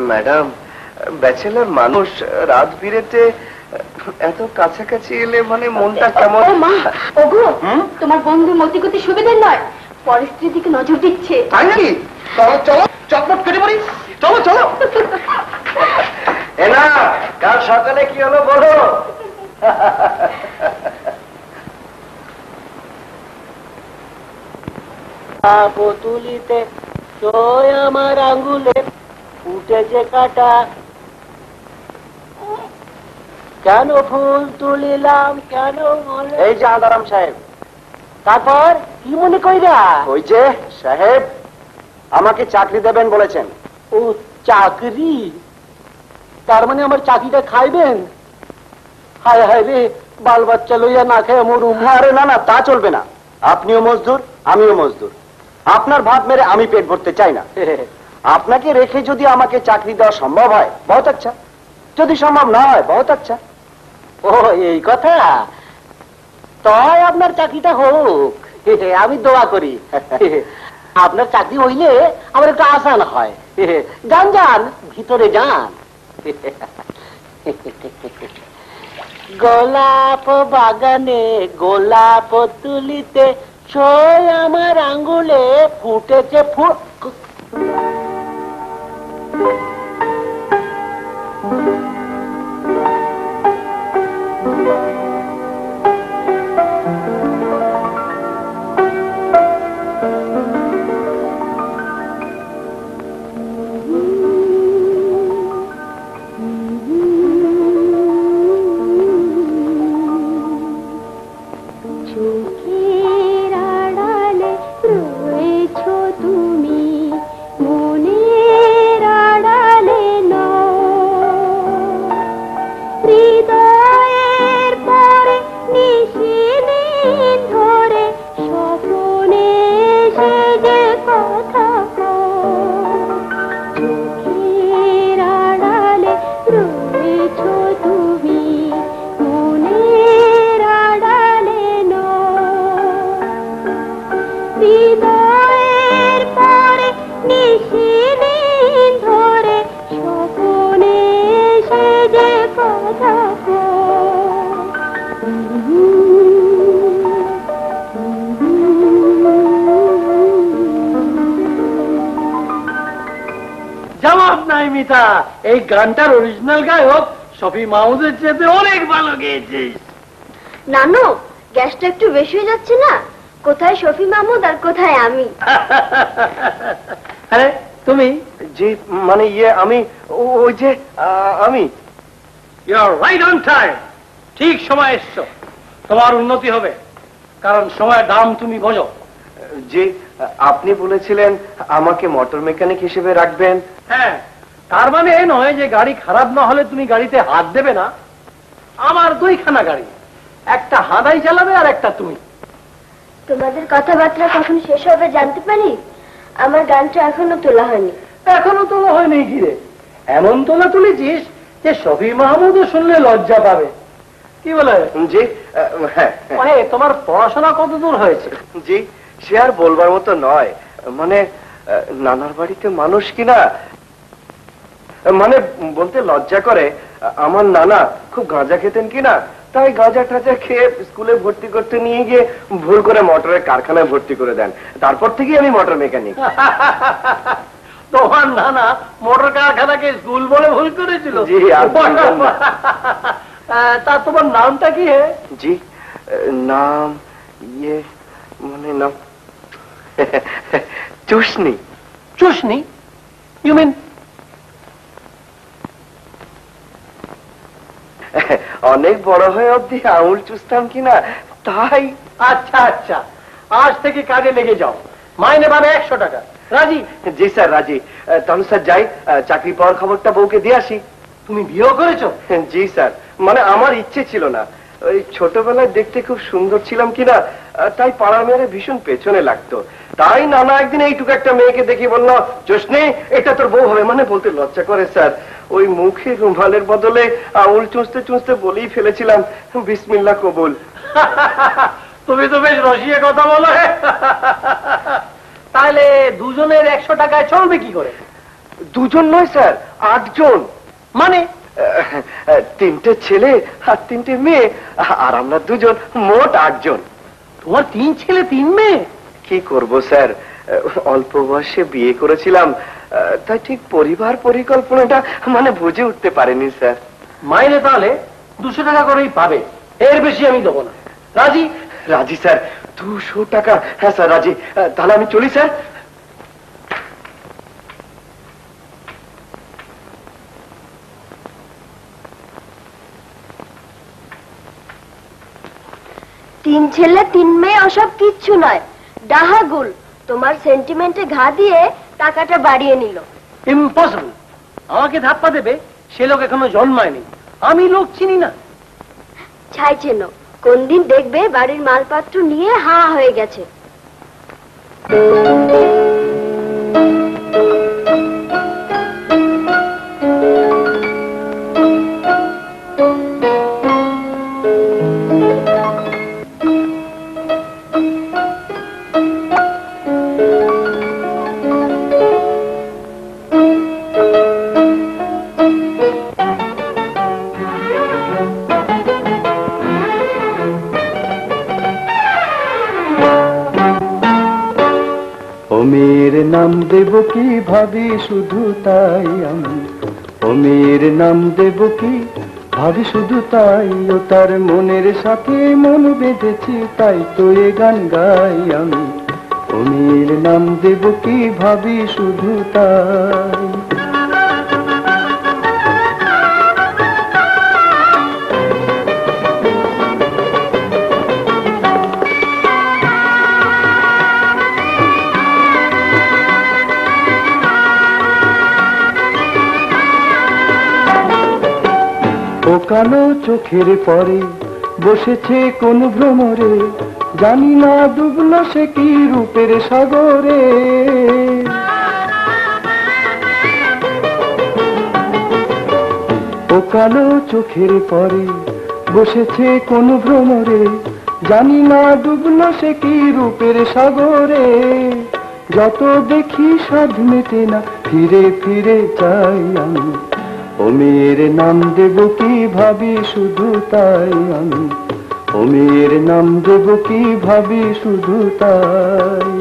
ম্যাডাম, ব্যাচেলর মানুষ রাত বিরেতে এত কাছাকাছি এলে মানে মনটা কেমন।
ও মা, ওগো, তোমার বন্ধু মতিগতি সুবিধের নয়, পরিস্থিতির দিকে নজর দিচ্ছে।
তাই নাকি? চলো চলো, চটপট কেটে পড়ি, চলো চলো।
এনা, কাল সকালে কি হলো বলো।
তুলিতে আমার আঙ্গুলে উঠেছে কাটা, কেন ফুল তুলিলাম কেন?
এই যে আদারাম সাহেব,
তারপর কি মনে কইরা?
ওই যে সাহেব আমাকে চাকরি দেবেন বলেছেন।
ও চাকরি, তার মানে আমার চাকরিটা খাইবেন? হায় হায় রে, বাল বাচ্চা লইয়া না খেয়ে মরুম।
আরে না না, তা চলবে না, আপনিও মজদুর আমিও মজদুর, আপনার ভাত মেরে আমি পেট ভরতে চাই না। আপনাকে রেখে যদি আমাকে চাকরি দেওয়া সম্ভব হয় বহুত আচ্ছা, যদি সম্ভব না হয় বহুত আচ্ছা।
ও এই কথা, তাই আপনার চাকরিটা হোক, আমি দোয়া করি। আপনার চাকরি হইলে আমার একটু আসান হয়। যান যান, ভিতরে যান। গোলাপ বাগানে গোলাপ তুলিতে ছয় আমার আঙ্গুলে ফুটেছে ফুল।
এই গানটার অরিজিনাল গায়ক শফি মাহমুদের চেয়ে অনেক ভালো গেয়েছিস।
নানু, গ্যাসটা একটু বেশি হয়ে যাচ্ছে না? কোথায় শফি মাহমুদ আর কোথায় আমি?
আরে তুমি
যে মানে আমি ওই যে আমি।
You are right on time, ঠিক সময় এসছো। তোমার উন্নতি হবে, কারণ সময়ের দাম তুমি বোঝো।
যে আপনি বলেছিলেন আমাকে মোটর মেকানিক হিসেবে রাখবেন।
হ্যাঁ, তার মানে এই নয় যে গাড়ি খারাপ না হলে তুমি গাড়িতে হাত দেবে না। আমার দুইখানা গাড়ি, একটা হাঁদাই চালাবে আর একটা তুমি।
তোমাদের কথাবার্তা কখন শেষ হবে জানতে পারি? আমার গানটা এখনো তোলা হয়নি।
এখনো তোলা হয়নি? ঘিরে এমন তোলা তুলেছিস যে শফি মাহমুদও শুনলে লজ্জা পাবে। কি বলে?
জি হ্যাঁ।
মানে তোমার পড়াশোনা কত দূর হয়েছে?
জি সে আর বলবার মতো নয়। মানে নানার বাড়িতে মানুষ কিনা, মানে বলতে লজ্জা করে। আমার নানা খুব গাঁজা খেতেন কিনা, তাই গাঁজা টাজা খেয়ে স্কুলে ভর্তি করতে নিয়ে গিয়ে ভুল করে মোটরের কারখানায় ভর্তি করে দেন। তারপর থেকেই আমি মোটর মেকানিক।
তোমার নানা মোটর কারখানাকে স্কুল বলে ভুল করেছিল?
জি।
তা তোমার নামটা কি? হে
জি নাম মানে নাম চুষনি।
চুষনি? You mean?
অনেক বড় হয়ে অব্দি আঙুল চুষতাম কিনা তাই।
আচ্ছা আচ্ছা, আজ থেকে কাজে লেগে যাও, মাইনে পাবে 100 টাকা। রাজি?
জি স্যার রাজি। তাহলে স্যার যাই, চাকরি পাওয়ার খবরটা বউকে দিয়ে আসি।
তুমি বিয়েও করেছো?
জি স্যার, মানে আমার ইচ্ছে ছিল না। ওই ছোটবেলায় দেখতে খুব সুন্দর ছিলাম কিনা, তাই পাড়ার মেয়েরা ভীষণ পেছনে লাগতো। তাই নানা একদিন এইটুকু একটা মেয়েকে দেখে বললো, জোসনে এটা তোর বউ হবে। মানে বলতে লজ্জা করে স্যার, ওই মুখে রুমালের বদলে আঙুল চুষতে চুষতে বলেই ফেলেছিলাম, বিসমিল্লাহ কবুল।
তুমি তো বেশ রসিয়ে কথা বলো। তাহলে দুজনের 100 টাকায় চলবে কি করে?
দুজন নয় স্যার, 8 জন।
মানে
3টে ছেলে আর 3টে মেয়ে, আর আমরা দুজন, মোট 8 জন।
তোমার 3 ছেলে 3 মেয়ে?
কি করব স্যার, অল্প বয়সে বিয়ে করেছিলাম, তাই ঠিক পরিবার পরিকল্পনাটা মানে বুঝে উঠতে পারেনি স্যার।
মাইনে তাহলে 200 টাকা করেই পাবে, এর বেশি আমি দেবো না। রাজি?
রাজি স্যার। 200 টাকা? হ্যাঁ স্যার রাজি। তাহলে আমি চলি স্যার।
তিন ছেলে 3 মেয়ে ওসব কিচ্ছু নয়, ডাহাগুল। তোমার সেন্টিমেন্টে ঘা দিয়ে টাকাটা বাড়িয়ে নিল।
ইম্পসিবল। আমাকে ধাপ্পা দেবে সে লোক এখনো জন্মায়নি, আমি লোক চিনি না।
ছাই চেনো, কোন দিন দেখবে বাড়ির মালপত্র নিয়ে হা হয়ে গেছে।
মেয়ের নাম দেব কি ভাবি শুধু তাই আমি, ও মেয়ের নাম দেব কি ভাবি শুধু তাই, ও তার মনের সাথে মন বেঁধেছি তাই তো এ গান গাই আমি, ও মেয়ের নাম দেব কি ভাবি শুধু তাই। ও কালো চোখের পরে বসেছে কোন ভ্রমরে, জানি না ডুবলো সে কি রূপের সাগরে। ও কালো চোখের পরে বসেছে কোন ভ্রমরে, জানি না ডুবলো সে কি রূপের সাগরে। যত দেখি সাধ মেটে না, ফিরে ফিরে চাই আমি, ও মেয়ের নাম দেব কি ভাবি শুধু তাই আমি, ও মেয়ের নাম দেব কি ভাবি শুধু তাই।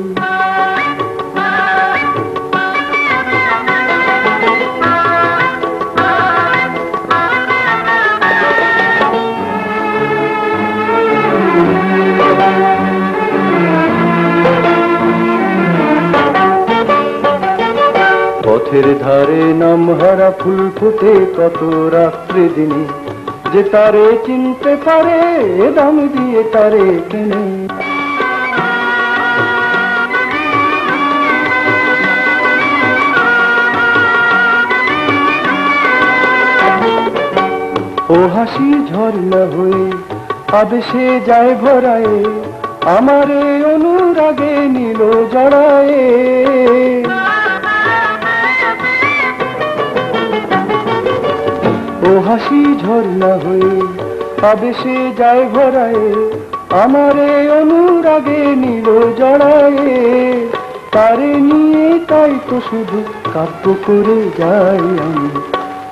পথের ধারে নাম হারা ফুল ফুটে কত রাত্রে দিনে, যে তারে চিনতে পারে দাম দিয়ে তারে কেনে। ও হাসি ঝর্ণা হয়ে আবেশে যায় ভরায়ে, আমারে অনুরাগে নিল জড়ায়ে। ও হাসি ঝর্ণা হয়ে আবেশে যায় ভরায়ে, আমারে অনুরাগে নিল জড়ায়ে। তারে নিয়ে তাই তো শুধু কাব্য করে যাই আমি,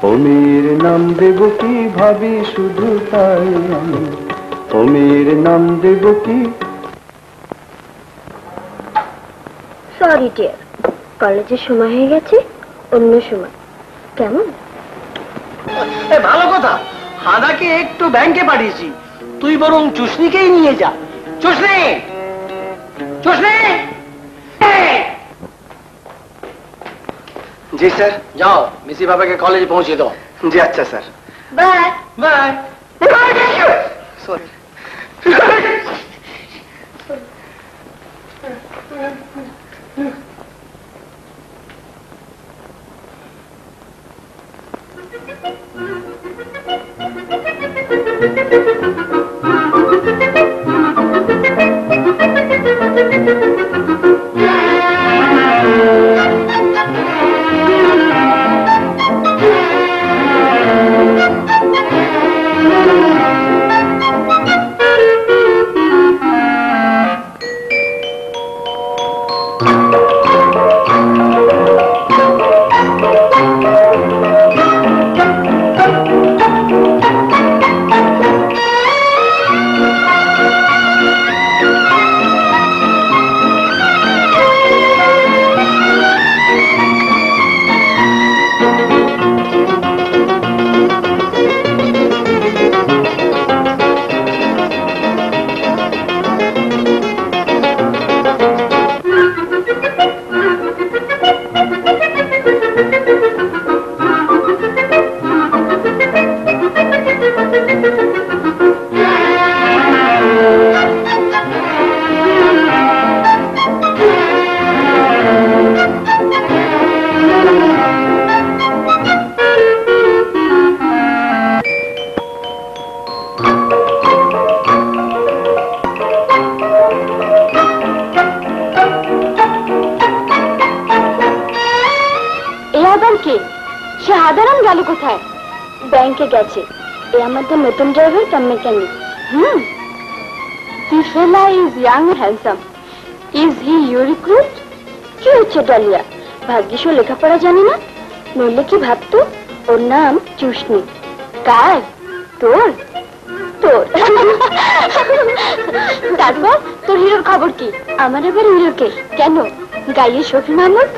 ও মেয়ের নাম দেব কি ভাবি শুধু তাই আমি, ও মেয়ের নাম দেব কি।
সরি ডিয়ার, কলেজের সময় হয়ে গেছে, অন্য সময়। কেমন?
ভালো কথা, হাদাকে একটু ব্যাংকে পাঠিয়েছি, তুই বরং চুষনিকেই নিয়ে যা। চুষনি, চুষনি!
জি স্যার।
যাও মিসি বাবাকে কলেজে পৌঁছে দাও।
জি আচ্ছা স্যার।
Bye
bye.
সরি।
ব্যাংকে গেছে, এ আমাদের নতুন driver come mechanic.
The fella is young and handsome. Is he your recruit?
কি হচ্ছে ডালিয়া, ভাগ্যিস ও লেখাপড়া জানি না, নইলে কি ভাবতো ওর নাম চুষনি।
কার? তোর?
তোর।
তারপর তোর হিরোর খবর কি?
আমার এবার হিরোকে
কেন?
গাইয়ে শফি মাহমুদ।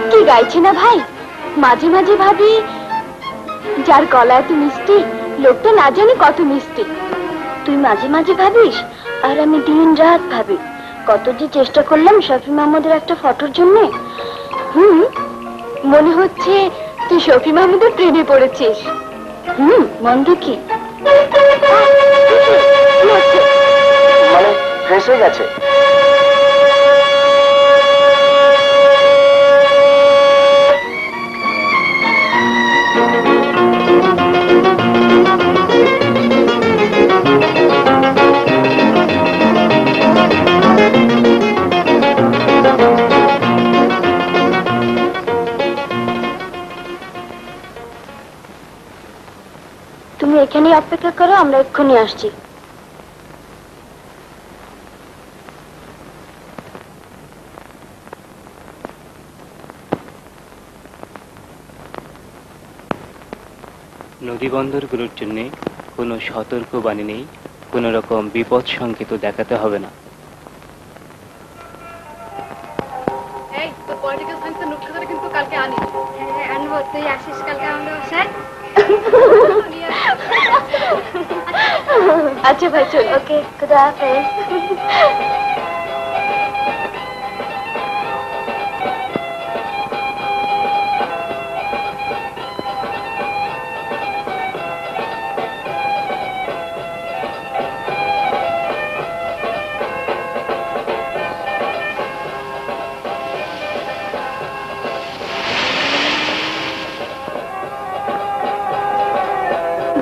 কি গাইছে না ভাই? মাঝে মাঝে ভাবি যার গলা এত মিষ্টি, লোকটা না জানি কত মিষ্টি।
তুই মাঝে মাঝে ভাবিস, আর আমি দিন রাত ভাবি। কত যে চেষ্টা করলাম শফি মাহমুদের একটা ফটোর জন্য।
মনে হচ্ছে তুই শফি মাহমুদের প্রেমে পড়েছিস।
মন্দ কি?
মানে ফ্রেশ হয়ে গেছে।
তুমি এখানেই অপেক্ষা করো, আমরা এক্ষুনি আসছি।
নদী বন্দরগুলোর জন্য কোনো সতর্ক বাণী নেই, কোনো রকম বিপদ সংকেত দেখাতে হবে না।
কিন্তু কালকে আনি।
হ্যাঁ আনবো, তুই আসিস কালকে আমাদের বাসায়।
আচ্ছা ভাই চল।
ওকে, খুদা হাফেজ।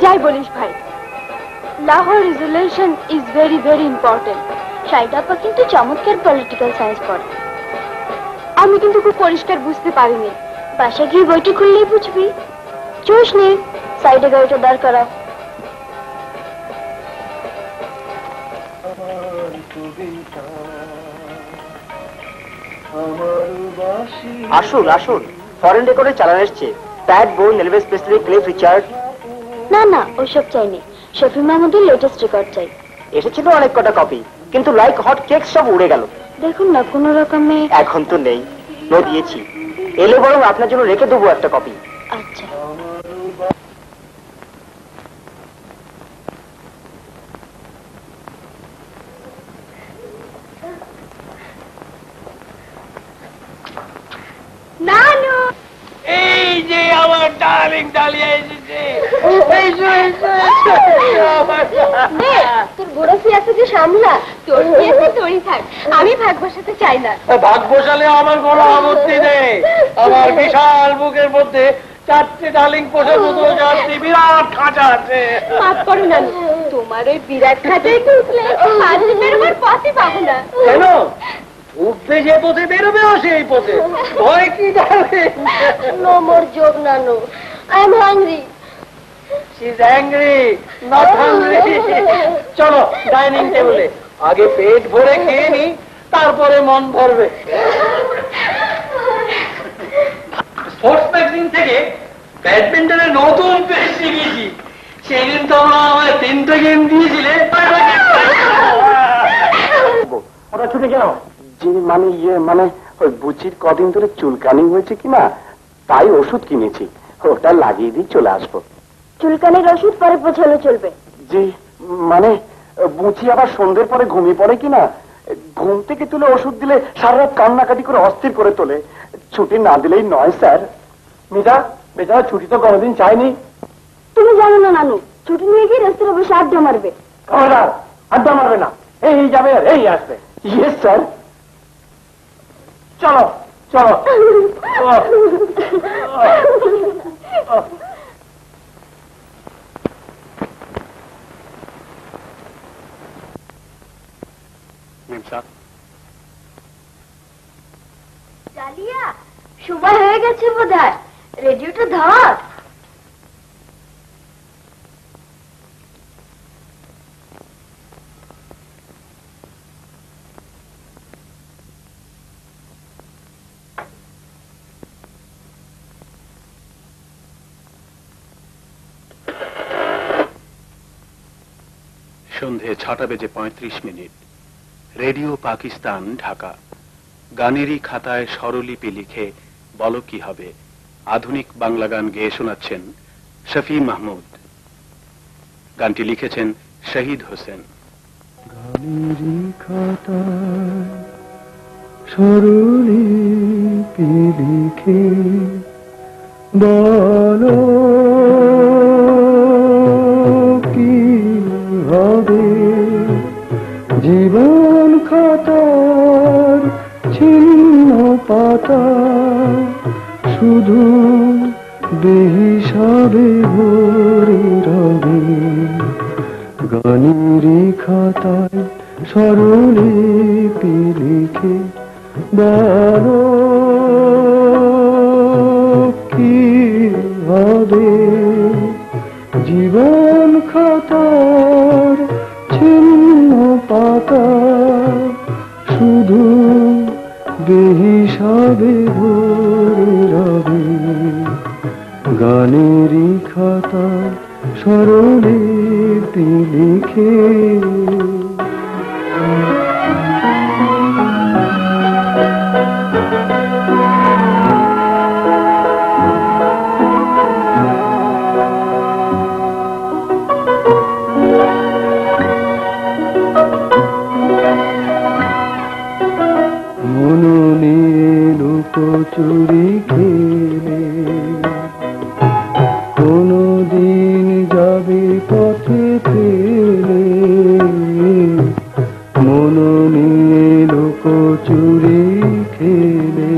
যাই বলিস ভাই,
Lahore resolution is very very important. Shahid আপা কিন্তু চমৎকার পলিটিক্যাল সায়েন্স পড়ে। আমি কিন্তু খুব পরিষ্কার বুঝতে পারিনি। বাসা গিয়ে বইটা খুললেই বুঝবি। চুষ নে, সাইডে গাড়িটা দাঁড় করা।
আসুন আসুন, ফরেন রেকর্ডে চালান এসছে। প্যাট বোন, এলভিস প্রেসলি, ক্লিফ রিচার্ড।
না না, ওইসব চাইনি। শফি মাহমুদের লেটেস্ট রেকর্ড চাই।
এসেছিল অনেক কটা কপি, কিন্তু লাইক হট কেক সব উড়ে গেল।
দেখুন না কোনো রকমে।
এখন তো নেই, নো দিয়েছি। এলে বরং আপনার জন্য রেখে দেবো একটা কপি।
আচ্ছা। নানু,
এই যে আমার ডার্লিং ডালিয়া এসেছে।
তোর গোড়াফি আছে যে সামলা, তোর কি আছে তোরই থাক, আমি ভাগ বসাতে চাই না।
ভাগ বসালে আমার কোনো আপত্তি নেই। আমার বিশাল বুকের মধ্যে 4টে ডার্লিং পোষার মতো 4টি বিরাট খাঁচা আছে।
মাফ করো নানু, তোমার ওই বিরাট খাঁচায় ঢুকলে আজ বেরোবার পথই পাবো না।
কেন? উঠতে যে পথে বেরোবেও সেই পথে, ভয় কি ডার্লিং?
নো মোর জোক নানু, I am hungry.
She is angry, not hungry. চলো ডাইনিং টেবিলে, আগে পেট ভরে খেয়ে নি, তারপরে মন ভরবে। স্পোর্টস ম্যাগাজিন থেকে ব্যাডমিন্টনের নতুন পেজ শিখেছি। সেদিন তোমরা আমায় 3টে গেম দিয়েছিলে।
ওটা ছুটে গেল যে মানে ওই বুচির কদিন ধরে চুলকানি হয়েছে কিনা, তাই ওষুধ কিনেছি, ওটা লাগিয়ে দিয়ে চলে আসবো।
চুলকানির ওষুধ পরে পোছালে চলবে।
জি, মানে বুচি আবার সন্ধ্যের পরে ঘুমিয়ে পড়ে কিনা, ঘুম থেকে তুলে ওষুধ দিলে সারা রাত কান্নাকাটি করে অস্থির করে তোলে। ছুটি না দিলেই নয় স্যার। মিতা, বেচারা ছুটি তো কোনোদিন চাইনি।
তুমি জানো না নানু, ছুটি নিয়ে গিয়ে রাস্তায় বসে আড্ডা মারবে।
খবরদার, আড্ডা মারবে না। এই যাবে আর এই আসবে। Yes sir. চলো চলো।
ডালিয়া, সময় হয়ে গেছে বোধহয়, রেডিওটা ধর।
সন্ধে 6:35। রেডিও পাকিস্তান, ঢাকা। গানেরই খাতায় স্বরলিপি লিখে বলো কি হবে আধুনিক বাংলা গান গেয়ে শোনাচ্ছেন শফি মাহমুদ। গানটি লিখেছেন শহীদ হোসেন।
গানেরই খাতায় স্বরলিপি লিখে বলো কি হবে জীবন খাতার ছিন্ন পাতা শুধু বেহিসাবে ভরে রবে। গানেরই খাতায় স্বরলিপি লিখে বলো কি হবে জীবন খাতার ছিন্ন পাতা শুধু বেহিসাবে ভরে রবে। গানেরই খাতায় স্বরলিপি লিখে মননে লুকোচুরি খেলে কোনদিন যাবে পথে ফেলে। মননে লুকোচুরি খেলে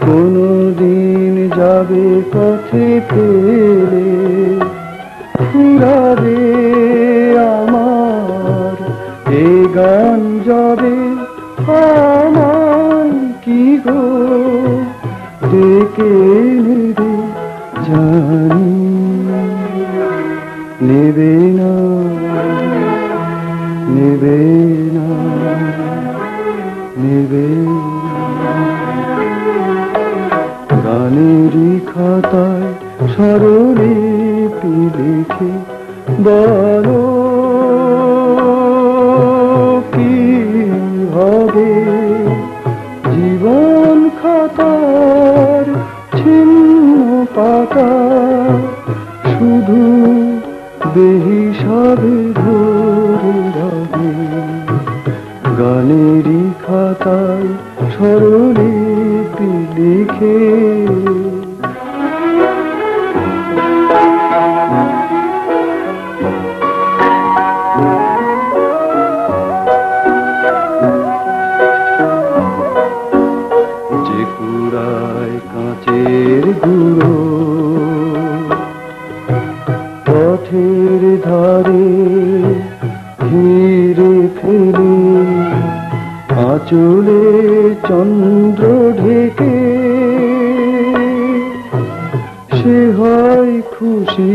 কোনদিন যাবে পথে ফেলে। ফুরাবে কে নেবে জানি, নেবে না, নেবে না, নেবে গানেরই খাতায় স্বরলিপি লিখে বলো কি হবে জীবন খাতার ছিন্ন পাতা, শুধু বেহিসাবে ধরে রাখে গানেরই খাতায় স্বরলিপি লিখে। যে কুড়ায় কাঁচের গুঁড়ো পথের ধারে ঘিরে ফেলে, আঁচলে চন্দ্র ঢেকে, সে হয় খুশি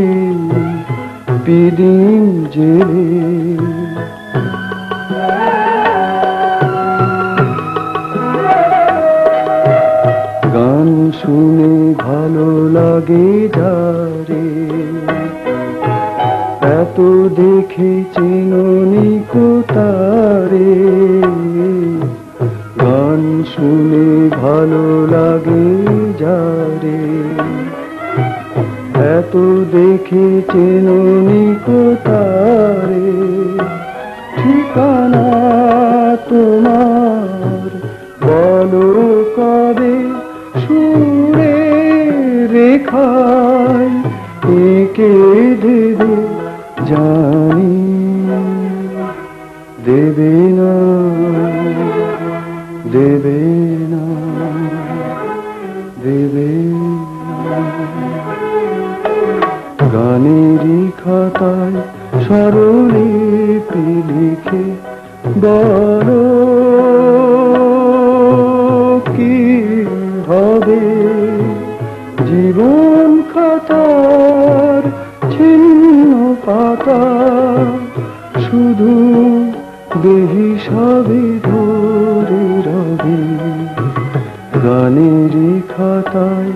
পিদিম জেলে। গান শুনে ভালো লাগে যারে, এত দেখে চেননি কোতারে। গান শুনে ভালো লাগে যারে, এত দেখে চেননি কোতারে। ঠিকানা তোমার বলো কবে, সুরে রেখায় এঁকে দেবে জানি, দেবে না, দেবে না, দেবে না। গানেরই খাতায় স্বরলিপি লিখে বলো কি হবে জীবন খাতার ছিন্ন পাতা, শুধু বেহিসাবে ধরে রবে গানেরই খাতায়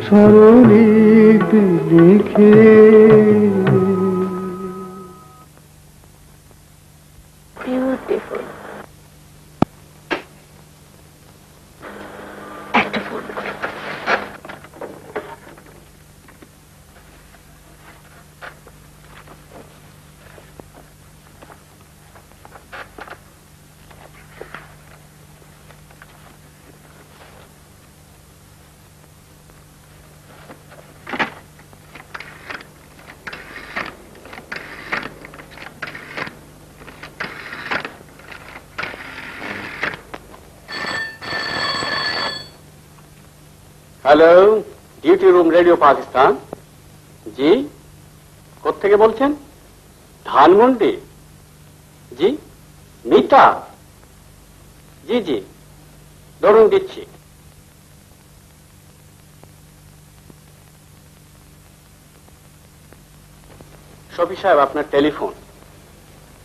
স্বরলিপি লিখে।
বিউটিফুল। একটা ফোন করো।
Hello, duty room radio Pakistan. জি, কোত্থেকে বলছেন? ধানমন্ডি। জি, মিতা। জি জি, ধরুন দিচ্ছি। শফি সাহেব, আপনার টেলিফোন।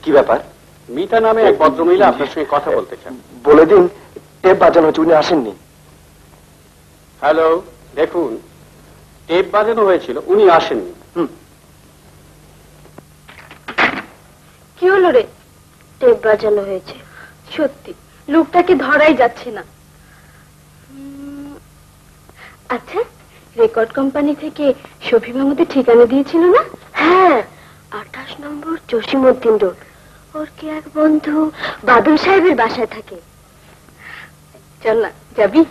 কি ব্যাপার?
মিতা নামে এক ভদ্রমহিলা আপনার সঙ্গে কথা বলতে চান।
বলে দিন টেপ বাজানো হচ্ছে, উনি আসেননি।
হ্যালো, দেখুন, টেপ বাজানো হয়েছিল, উনি আসেননি।
কি হলো রে? টেপ বাজানো হয়েছে। সত্যি লোকটাকে ধরাই যাচ্ছে না। আচ্ছা, রেকর্ড কোম্পানি থেকে শফি মাহমুদের ঠিকানা দিয়েছিল না? হ্যাঁ, 28 নম্বর জসিমউদ্দিন রোড। ওর কি এক বন্ধু বাদল সাহেবের বাসায় থাকে। চল না, যাবি?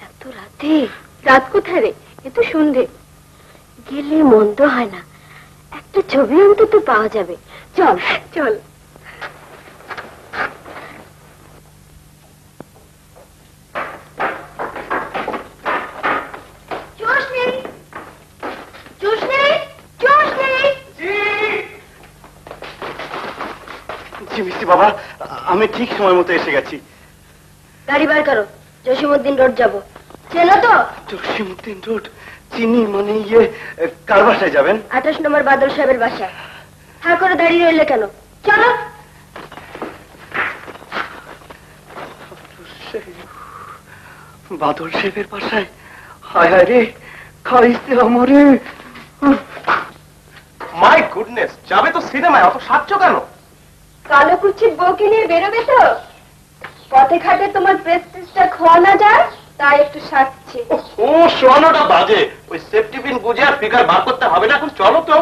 এত রাতে? রাত কোথায় রে, এ তো সন্ধে। গেলে মন্দ হয় না, একটা ছবি অন্তত পাওয়া যাবে। চল চল।
মিষ্টি বাবা, আমি ঠিক সময় মতো এসে গেছি।
গাড়ি বার করো, জসিমউদ্দিন রোড যাবো। চেনো তো?
জসীমউদ্দিন রোড চিনি, মানে ইয়ে কার বাসায় যাবেন?
28 নম্বর বাদল সাহেবের বাসা। হ্যাঁ করে দাঁড়িয়ে রইলে কেন? চলো।
বাদল সাহেবের বাসায়? হায় হায় রে, খাইছে আমারে।
মাই গুডনেস, যাবে তো সিনেমায়, অত সাজছো কেন?
কালো কুচির বউকে নিয়ে বেরোবে তো? পথে ঘাটে তোমার প্রেস্টিজটা খোয়া না যায়, তাই একটু সাজছি।
ও শোনাটা বাজে, ওই সেফটি পিন বুঝে আর ফিগার বার করতে হবে না, এখন চলো তো।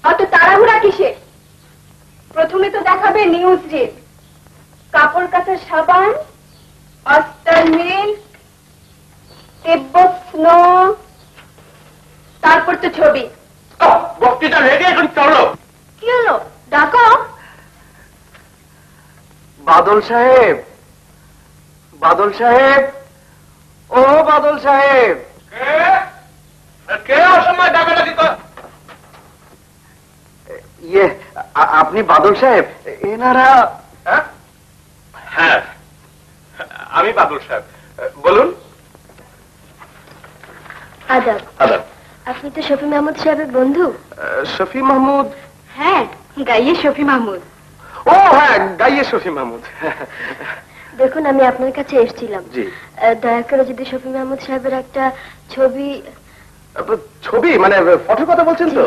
অত তাড়াহুড়া কিসে? প্রথমে তো দেখাবে নিউজ রিল, কাপড় কাচার সাবান, অস্টার মিল্ক, তিব্বত স্নো, তারপর তো ছবি।
বক্তৃতা রেডি, এখন চলো।
কি হলো, ডাকো।
বাদল সাহেব, বাদল সাহেব, ও বাদল সাহেব।
কে অসময় ডাকাডাকি কর?
ইয়ে আপনি বাদল সাহেব? এনারা?
হ্যাঁ, আমি বাদল সাহেব, বলুন।
আদাব।
আদাব।
আপনি তো শফি মাহমুদ সাহেবের বন্ধু?
শফি মাহমুদ?
হ্যাঁ, গাইয়ে শফি মাহমুদ।
ও হ্যাঁ, গাইয়ে শফি মাহমুদ।
দেখুন, আমি আপনার কাছে এসেছিলাম।
জি।
দয়া করে যদি শফি মাহমুদ সাহেবের একটা ছবি।
ছবি মানে ফটোর কথা বলছেন তো?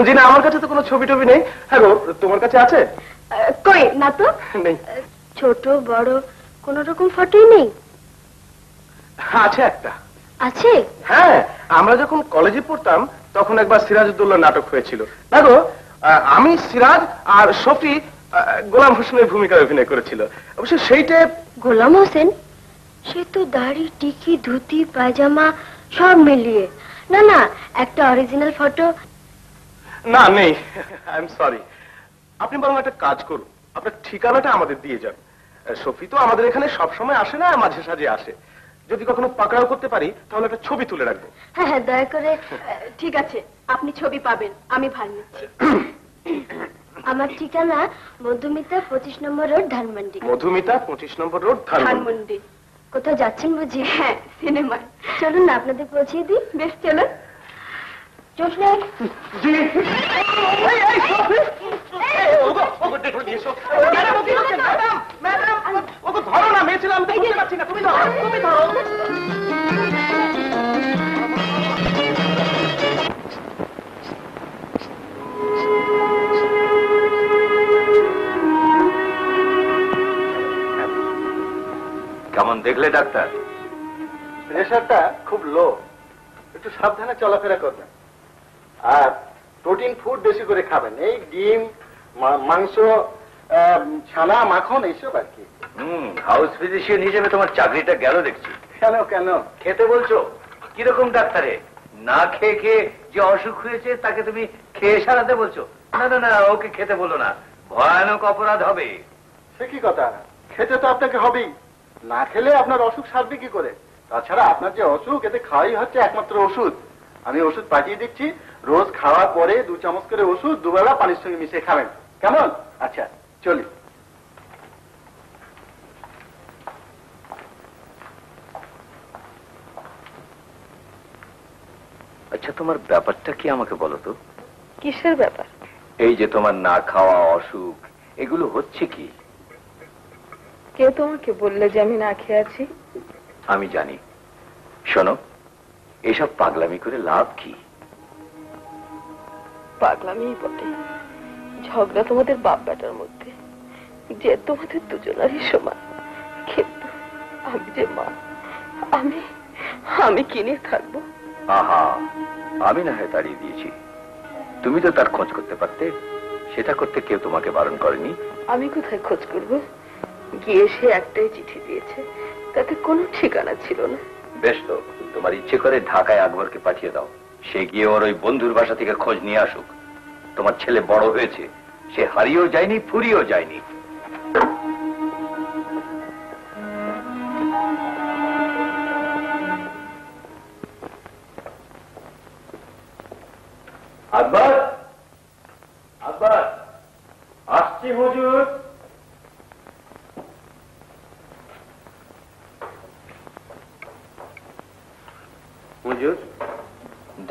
জি না, আমার কাছে তো কোনো ছবি টবি নেই। হ্যাঁ গো, তোমার কাছে আছে?
কই না তো।
নেই।
ছোট বড় কোন রকম ফটোই নেই?
আছে একটা।
আছে?
হ্যাঁ, আমরা যখন কলেজে পড়তাম তখন একবার সিরাজউদ্দৌলা নাটক হয়েছিল। না গো, আমি সিরাজ আর শফি গোলাম হোসেনের ভূমিকায় অভিনয় করেছিল। অবশ্য সেইটা।
গোলাম হোসেন? সে তো দাড়ি, টিকি, ধুতি, পায়জামা সব মিলিয়ে। না না, একটা অরিজিনাল ফটো।
না, নেই। I am sorry. আপনি বরং একটা কাজ করুন, আপনার ঠিকানাটা আমাদের দিয়ে যান। শফি তো আমাদের এখানে সবসময় আসে না, মাঝে সাঝে আসে। যদি কখনো পাকড়াও করতে পারি তাহলে একটা ছবি তুলে রাখবো।
হ্যাঁ হ্যাঁ, দয়া করে। ঠিক আছে, আপনি ছবি পাবেন, আমি ভার নিচ্ছি।
আমার ঠিকানা মধুমিতা 25 নম্বর রোড, ধানমন্ডি।
মধুমিতা 25 নম্বর রোড, ধানমন্ডি।
কোথাও যাচ্ছেন বুঝি?
হ্যাঁ, সিনেমায়।
চলুন না, আপনাদের পৌঁছিয়ে দিই।
বেশ, চলুন।
জোসনা।
জি।
ধরো না, মেয়ে ছিল, আমি তো বুঝতে পারছি না। তুমি ধরো, তুমি ধরো।
কেমন দেখলে ডাক্তার?
প্রেশারটা খুব লো, একটু সাবধানে চলাফেরা করবেন, আর প্রোটিন ফুড বেশি করে খাবেন। এই ডিম, মাংস, ছানা, মাখন, এইসব আর কি।
হাউস ফিজিশিয়ান হিসেবে তোমার চাকরিটা গেল দেখছি।
কেন কেন?
খেতে বলছো? কিরকম ডাক্তারে? না খেয়ে খেয়ে যে অসুখ হয়েছে তাকে তুমি খেয়ে সারাতে বলছো? না না না, ওকে খেতে বলো না, ভয়ানক অপরাধ হবে।
সে কি কথা? খেতে তো আপনাকে হবেই, না খেলে আপনার অসুখ সারবে কি করে? তাছাড়া আপনার যে অসুখ, এতে খাওয়াই হচ্ছে একমাত্র ওষুধ। আমি ওষুধ পাঠিয়ে দিচ্ছি, রোজ খাওয়ার পরে 2 চামচ করে ওষুধ দুবেলা পানির সঙ্গে মিশিয়ে খাবেন, কেমন? আচ্ছা, চলি।
আচ্ছা, তোমার ব্যাপারটা কি আমাকে বলো তো?
কিসের ব্যাপার?
এই যে তোমার না খাওয়া, অসুখ, এগুলো হচ্ছে কি?
কে তোমাকে বললে যে আমি না খেয়ে আছি?
আমি জানি। শোনো, এসব পাগলামি করে লাভ কি?
পাগলামি বটে, ঝগড়া তোমাদের বাপ বেটার মধ্যে, যে তোমাদের দুজনারই সমান। কিন্তু আমি যে মা, আমি কি নিয়ে থাকবো?
আহা, আমি না হয় তাড়িয়ে দিয়েছি, তুমি তো তার খোঁজ করতে পারতে। সেটা করতে কেউ তোমাকে বারণ করেনি।
আমি কোথায় খোঁজ করব? গিয়ে সে একটাই চিঠি দিয়েছে, তাতে কোনো ঠিকানা ছিল না।
বেশ তো, তোমার ইচ্ছে করে ঢাকায় আকবরকে পাঠিয়ে দাও, সে গিয়ে ওর ওই বন্ধুর বাসা থেকে খোঁজ নিয়ে আসুক। তোমার ছেলে বড় হয়েছে, সে হারিয়েও যায়নি, ফুরিয়েও যায়নি।
আকবর, আকবর, আসছি হুজুর।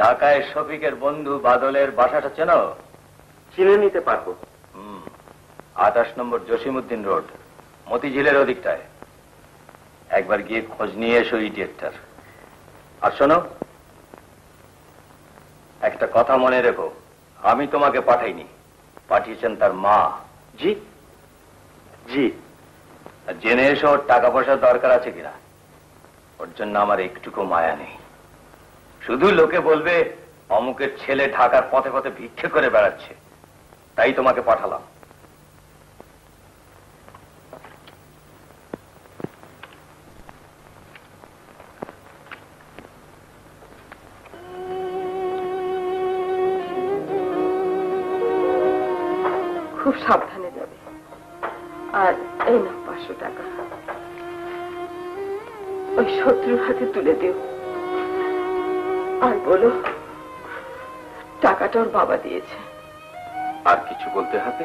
ঢাকায় শফিকের বন্ধু বাদলের বাসাটা চেনো?
চিনে নিতে পারবো।
28 নম্বর জসিমউদ্দিন রোড, মতিঝিলের ওদিকটায়। একবার গিয়ে খোঁজ নিয়ে এসো ইডিয়েটটার। আর শোনো, একটা কথা মনে রেখো, আমি তোমাকে পাঠাইনি, পাঠিয়েছেন তার মা।
জি জি।
জেনে এসো ওর টাকা পয়সার দরকার আছে কিনা। ওর জন্য আমার একটুকু মায়া নেই। শুধু লোকে বলবে অমুকের ছেলে ঢাকার পথে পথে ভিক্ষে করে বেড়াচ্ছে, তাই তোমাকে পাঠালাম।
খুব সাবধানে যাবে। আর এই না 500 টাকা, ওই শত্রুর হাতে তুলে দিও। আর বলো টাকাটা ওর বাবা দিয়েছে।
আর কিছু বলতে হবে?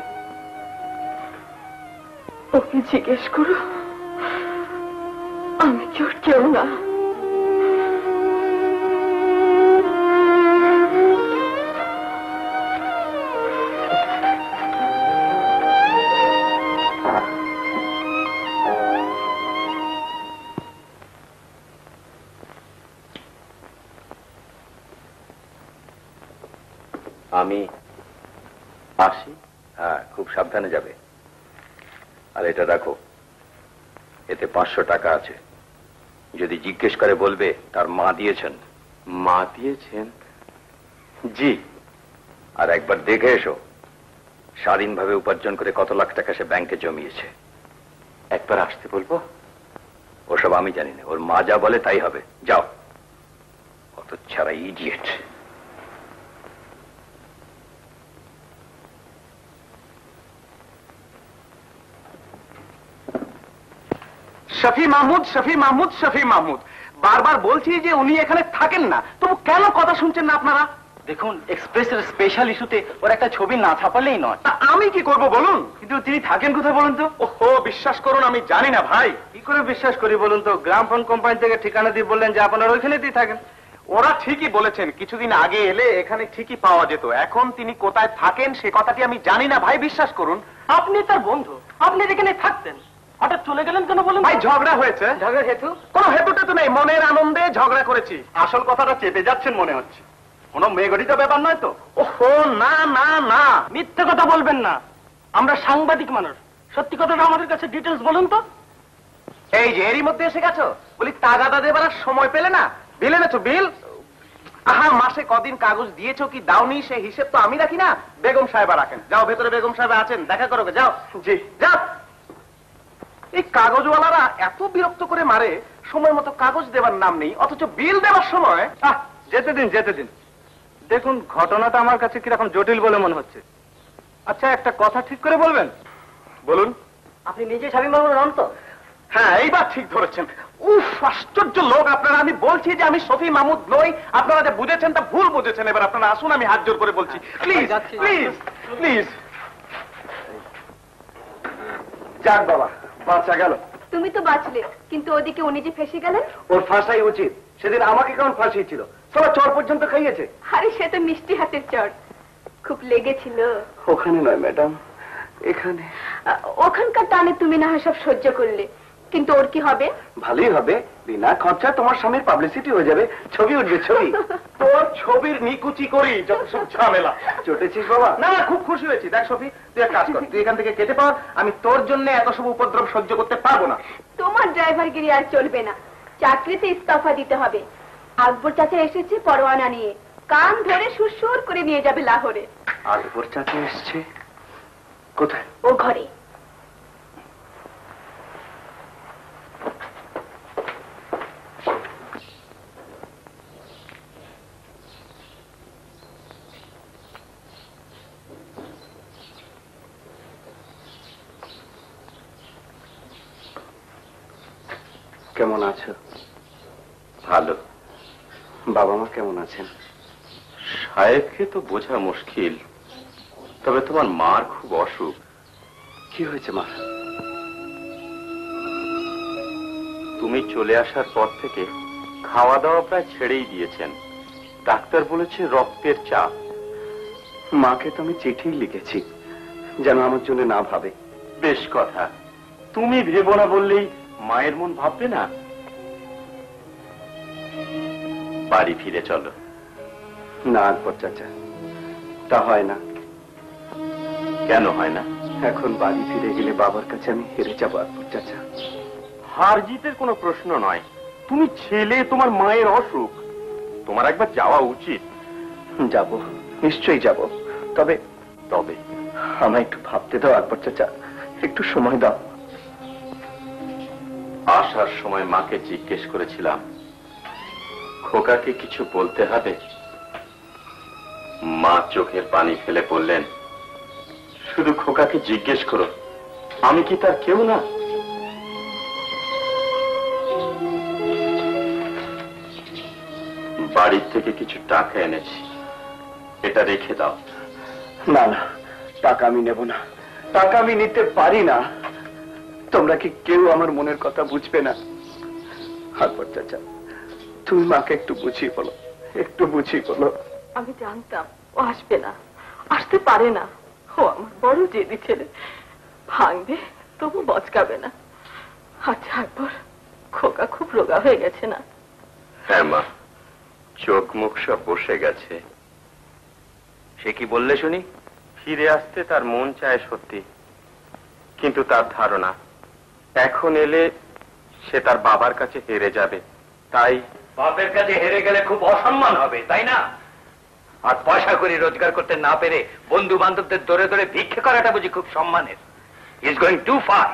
ওকে জিজ্ঞেস করো আমি কি ওর কেউ না।
আমি আসি। হ্যাঁ, খুব সাবধানে যাবে। আর এটা রাখো, এতে 500 টাকা আছে। যদি জিজ্ঞেস করে বলবে তার মা দিয়েছেন।
মা দিয়েছেন?
জি। আর একবার দেখে এসো স্বাধীনভাবে উপার্জন করে কত লাখ টাকা সে ব্যাংকে জমিয়েছে।
একবার আসতে বলবো?
ওসব আমি জানি না, ওর মা যা বলে তাই হবে। যাও। অত ছাড়া ইডিয়েট।
শফি মাহমুদ, শফি মাহমুদ, শফি মাহমুদ। বারবার বলছি যে উনি এখানে থাকেন না, তবু কেন কথা শুনছেন না আপনারা?
দেখুন, এক্সপ্রেসের স্পেশাল ইস্যুতে ওর একটা ছবি না ছাপালেই নয়।
আমি কি করব বলুন?
কিন্তু তিনি থাকেন কোথায় বলুন তো?
ওহো, বিশ্বাস করুন আমি জানি না ভাই।
কি করে বিশ্বাস করি বলুন তো? গ্রাম ফোন কোম্পানি থেকে ঠিকানা দিয়ে বললেন যে আপনারা ওইখানেই থাকেন।
ওরা ঠিকই বলেছেন, কিছুদিন আগে এলে এখানে ঠিকই পাওয়া যেত। এখন তিনি কোথায় থাকেন সে কথাটি আমি জানি না ভাই, বিশ্বাস করুন।
আপনি তার বন্ধু, আপনি এখানে থাকতেন, হঠাৎ চলে গেলেন কেন বলুন?
ভাই ঝগড়া হয়েছে।
ঝগড়ার হেতু?
কোনো হেতুটা তো নেই, মনের আনন্দে ঝগড়া করেছি। আসল কথাটা চেপে যাচ্ছেন মনে হচ্ছে। কোনো মেয়েগঠিত ব্যাপার নয় তো? ওহো, না না না,
মিথ্যে কথা বলবেন না, আমরা সাংবাদিক মানুষ। সত্যি কথাটা আমাদের কাছে ডিটেলস বলুন তো।
এই যে এরই মধ্যে এসে গেছো, বলি তাগাদা দেবার আর সময় পেলে না? বিল এনেছো? বিল? আহা, মাসে কদিন কাগজ দিয়েছো কি দাওনি সে হিসেব তো আমি রাখি না, বেগম সাহেবা রাখেন। যাও, ভেতরে বেগম সাহেব আছেন, দেখা করো। যাও। জি যাও। এই কাগজওয়ালারা এত বিরক্ত করে মারে, সময় মতো কাগজ দেবার নাম নেই, অথচ বিল দেওয়ার সময়।
যেতে দিন, যেতে দিন। দেখুন, ঘটনাটা আমার কাছে কিরকম জটিল বলে মনে হচ্ছে। আচ্ছা, একটা কথা ঠিক করে বলবেন?
বলুন।
আপনি নিজে স্বামী মামুন নন তো?
হ্যাঁ, এইবার ঠিক ধরেছেন। উফ, আশ্চর্য লোক আপনারা। আমি বলছি যে আমি শফি মাহমুদ নই, আপনারা যে বুঝেছেন তা ভুল বুঝেছেন। এবার আপনারা আসুন, আমি হাত জোর করে বলছি, প্লিজ প্লিজ প্লিজ। যাক বাবা, বাঁচা গেল।
তুমি তো বাঁচলে, কিন্তু ওদিকে উনি যে ফেসে গেলেন।
ওর ফাঁসাই উচিত। সেদিন আমাকে কেমন ফাঁসিয়েছিল, সবার চর পর্যন্ত খাইয়েছে।
আরে সে তো মিষ্টি হাতের চড়, খুব লেগেছিল।
ওখানে নয় ম্যাডাম, এখানে।
ওখানকার টানে তুমি না হয় সব সহ্য করলে, কিন্তু ওর কি হবে?
ভালোই হবে, বিনা খরচা তোমার স্বামীর পাবলিসিটি হয়ে যাবে, ছবি উঠবে, ছবি।
তোর ছবির নিকুচি করি, যত সব ঝামেলা।
চটেছিস বাবা?
না, খুব খুশি হয়েছি। দেখ শফি, তুই এক কাজ কর, তুই এখান থেকে কেটে পাওয়া। আমি তোর জন্য এত সব উপদ্রব সহ্য করতে পারবো না।
তোমার ড্রাইভারগিরি আর চলবে না, চাকরিতে ইস্তফা দিতে হবে। আকবর চাচা এসেছে পরোয়ানা নিয়ে, কান ধরে সুরসুর করে নিয়ে যাবে লাহোরে।
আকবর চাচা এসছে? কোথায়?
ও ঘরে।
কেমন আছো?
ভালো।
বাবা মা কেমন আছেন?
সাহেবকে তো বোঝা মুশকিল, তবে তোমার মার খুব অসুখ।
কি হয়েছে মা?
তুমি চলে আসার পর থেকে খাওয়া দাওয়া প্রায় ছেড়েই দিয়েছেন।
ডাক্তার বলেছে রক্তের চাপ।
মাকে তো আমি চিঠি লিখেছি যেন আমার জন্য না ভাবে।
বেশ কথা, তুমি ভেবো না বললেই মায়ের মন ভাববে না। বাড়ি ফিরে চলো।
না আকবর চাচা, তা হয় না।
কেন হয় না?
এখন বাড়ি ফিরে গেলে বাবার কাছে আমি হেরে যাবো আকবর চাচা।
হার জিতের কোনো প্রশ্ন নয়। তুমি ছেলে, তোমার মায়ের অসুখ, তোমার একবার যাওয়া উচিত।
যাব, নিশ্চয়ই যাব। তবে
তবে
আমায় একটু ভাবতে দাও আকবর চাচা, একটু সময় দাও।
আসার সময় মাকে জিজ্ঞেস করেছিলাম খোকাকে কিছু বলতে হবে। মা চোখের পানি ফেলে বললেন, শুধু খোকাকে জিজ্ঞেস করো, আমি কি তার কেউ না? বাড়ির থেকে কিছু টাকা এনেছি, এটা রেখে দাও।
না না, টাকা আমি নেব না, টাকা আমি নিতে পারি না। তোমরা কি কেউ আমার মনের কথা বুঝবে না? আকবর চাচা, তুমি মাকে একটু বুঝিয়ে বলো, একটু বুঝিয়ে বলো।
আমি জানতাম ও আসবে না, আসতে পারে না। ও আমার বড় জেদি ছেলে, ভাঙবে তবু বচকাবে না। আচ্ছা আকবর, খোকা খুব রোগা হয়ে গেছে না?
হ্যাঁ মা, চোখ মুখ সব বসে গেছে।
সে কি বললে শুনি?
ফিরে আসতে তার মন চায় সত্যি, কিন্তু তার ধারণা এখন এলে সে তার বাবার কাছে হেরে যাবে। তাই
বাপের কাছে হেরে গেলে খুব অসম্মান হবে, তাই না? আর পয়সা করে রোজগার করতে না পেরে বন্ধু বান্ধবদের দৌড়ে দৌড়ে ভিক্ষে করাটা বুঝি খুব সম্মানের? Is going too far.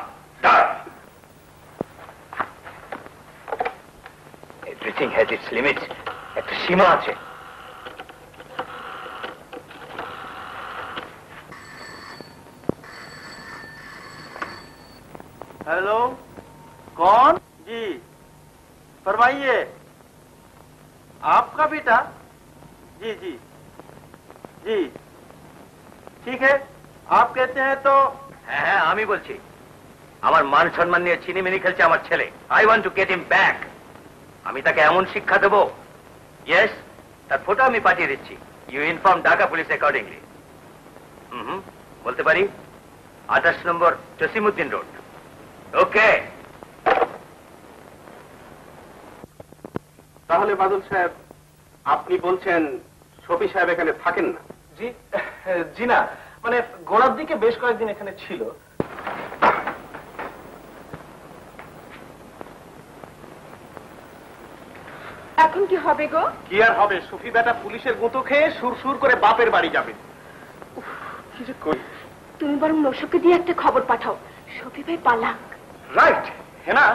Everything has its limits. একটা সীমা আছে।
हेलो, कौन? जी फरमाइए। आपका बेटा? जी जी जी, ठीक है, आप कहते हैं तो।
হ্যাঁ হ্যাঁ, আমি বলছি। আমার মান সম্মান নিয়ে চিনিমিনি খেলছে আমার ছেলে। I want to get him back. আমি তাকে এমন শিক্ষা দেব। ইয়েস, তার ফটো আমি পাঠিয়ে দিচ্ছি। You inform Dhaka police accordingly. বলতে পারি 28 নম্বর জসিমউদ্দিন রোড। ওকে।
তাহলে বাদল সাহেব, আপনি বলছেন শফি সাহেব এখানে থাকেন না?
জি জি না, মানে গোড়ার দিকে বেশ কয়েকদিন এখানে ছিল।
এখন কি হবে গো?
কি আর হবে, সুফি বেটা পুলিশের গুঁতো খেয়ে সুর সুর করে বাপের বাড়ি যাবে। কি যে করি।
তুমি বরং নসুকে দিয়ে একটা খবর পাঠাও, শফি ভাই পালাক।
রাইট, হ্যাঁ না,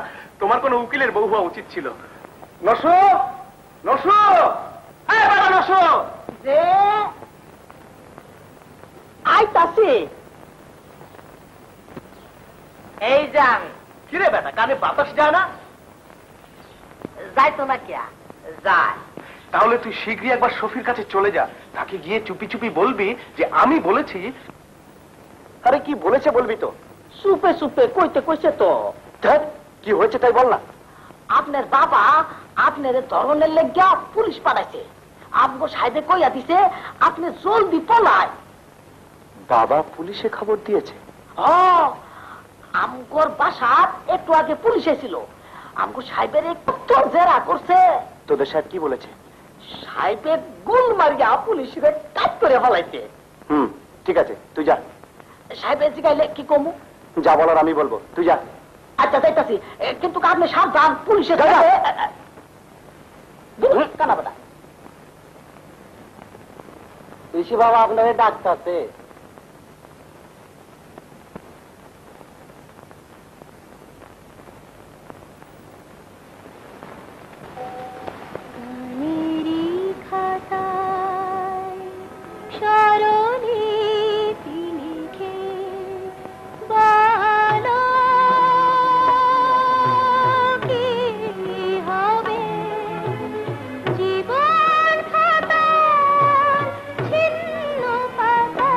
তোমার কোন উকিলের বউ হওয়া উচিত ছিল। নসু, নসু, এই বাবা নসু,
যে আইতাছে। এই যান।
কিরে বেটা, কানে বাতাস যায় না?
যাইতো না কিয়া? যায়।
তাহলে তুই শীঘ্রই একবার শফির কাছে চলে যা, তাকে গিয়ে চুপি চুপি বলবি যে আমি বলেছি।
আরে কি বলেছে বলবি তো? সুপে সুপে কইতে কইছে তো। কি হয়েছে তাই বল না। আপনার বাবা আপনার ধরনের লেগিয়া পুলিশ পাঠাইছে। আমগো সাহেবে কইয়া দিছে আপনি জলদি পলায়।
বাবা পুলিশে খবর দিয়েছে?
আমগোর বাসার একটু আগে পুলিশ এসেছিল। আমগো সাহেবের একটু জেরা করছে।
তোদের সাহেব কি বলেছে?
সাহেবের গুল মারিয়া পুলিশের কাজ করে ফলাইছে।
ঠিক আছে, তুই যা।
সাহেবের জিগাইলে কি কমু?
যা বলার আমি বলবো, তুই যা।
আচ্ছা যাইতাছি, কিন্তু আপনি সাবধান, পুলিশের কানা বেটা। ঋষি বাবা আপনাকে ডাকতেছে।
জীবন খাতা ছিন্ন পাতা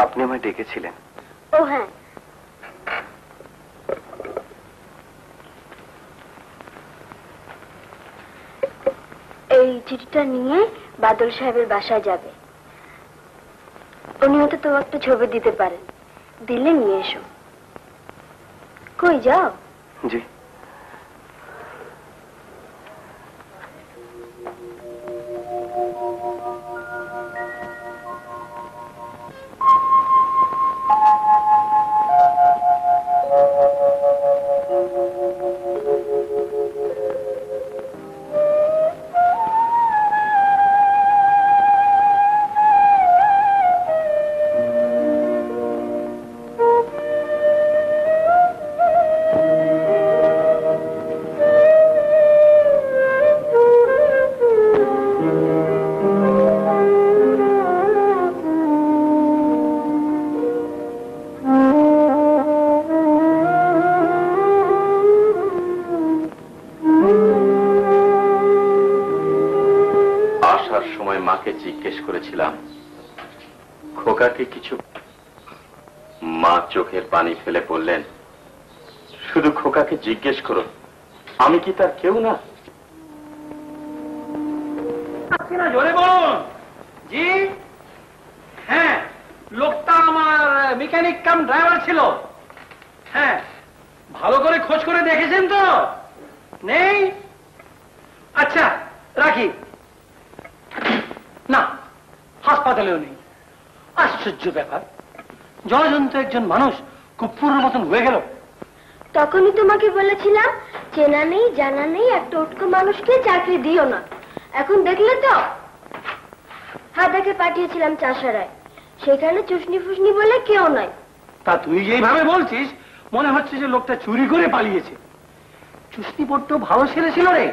আপনি আমায় ডেকেছিলেন?
ও হ্যাঁ, এই চিঠিটা নিয়ে বাদল সাহেবের বাসায় যাবে। উনি হয়তো তোমাকে একটা ছবি দিতে পারেন, দিলে নিয়ে এসো। কই যাও?
জি।
জিজ্ঞেস করেছিলাম খোকাকে কিছু। মা চোখের পানি ফেলে বললেন, শুধু খোকাকে জিজ্ঞেস করো, আমি কি তার কেউ না?
জোরে বলুন। জি হ্যাঁ, লোকটা আমার মেকানিক কাম ড্রাইভার ছিল। হ্যাঁ, ভালো করে খোঁজ করে দেখেছেন তো? নেই? আচ্ছা রাখি। না, হাসপাতালেও নেই। আশ্চর্য ব্যাপার, জলজন্ত একজন মানুষ কুকুরের মতন হয়ে গেল।
তখনই তোমাকে বলেছিলাম চেনা নেই জানা নেই একটা উটকো মানুষকে চাকরি দিও না। এখন দেখলে তো, হাদাকে পাঠিয়েছিলাম চাষারায়, সেখানে চুষনি ফুসনি বলে কেউ নাই।
তা তুই যেইভাবে বলছিস মনে হচ্ছে যে লোকটা চুরি করে পালিয়েছে। চুষনি পড়তেও ভালো ছেলে ছিল রে,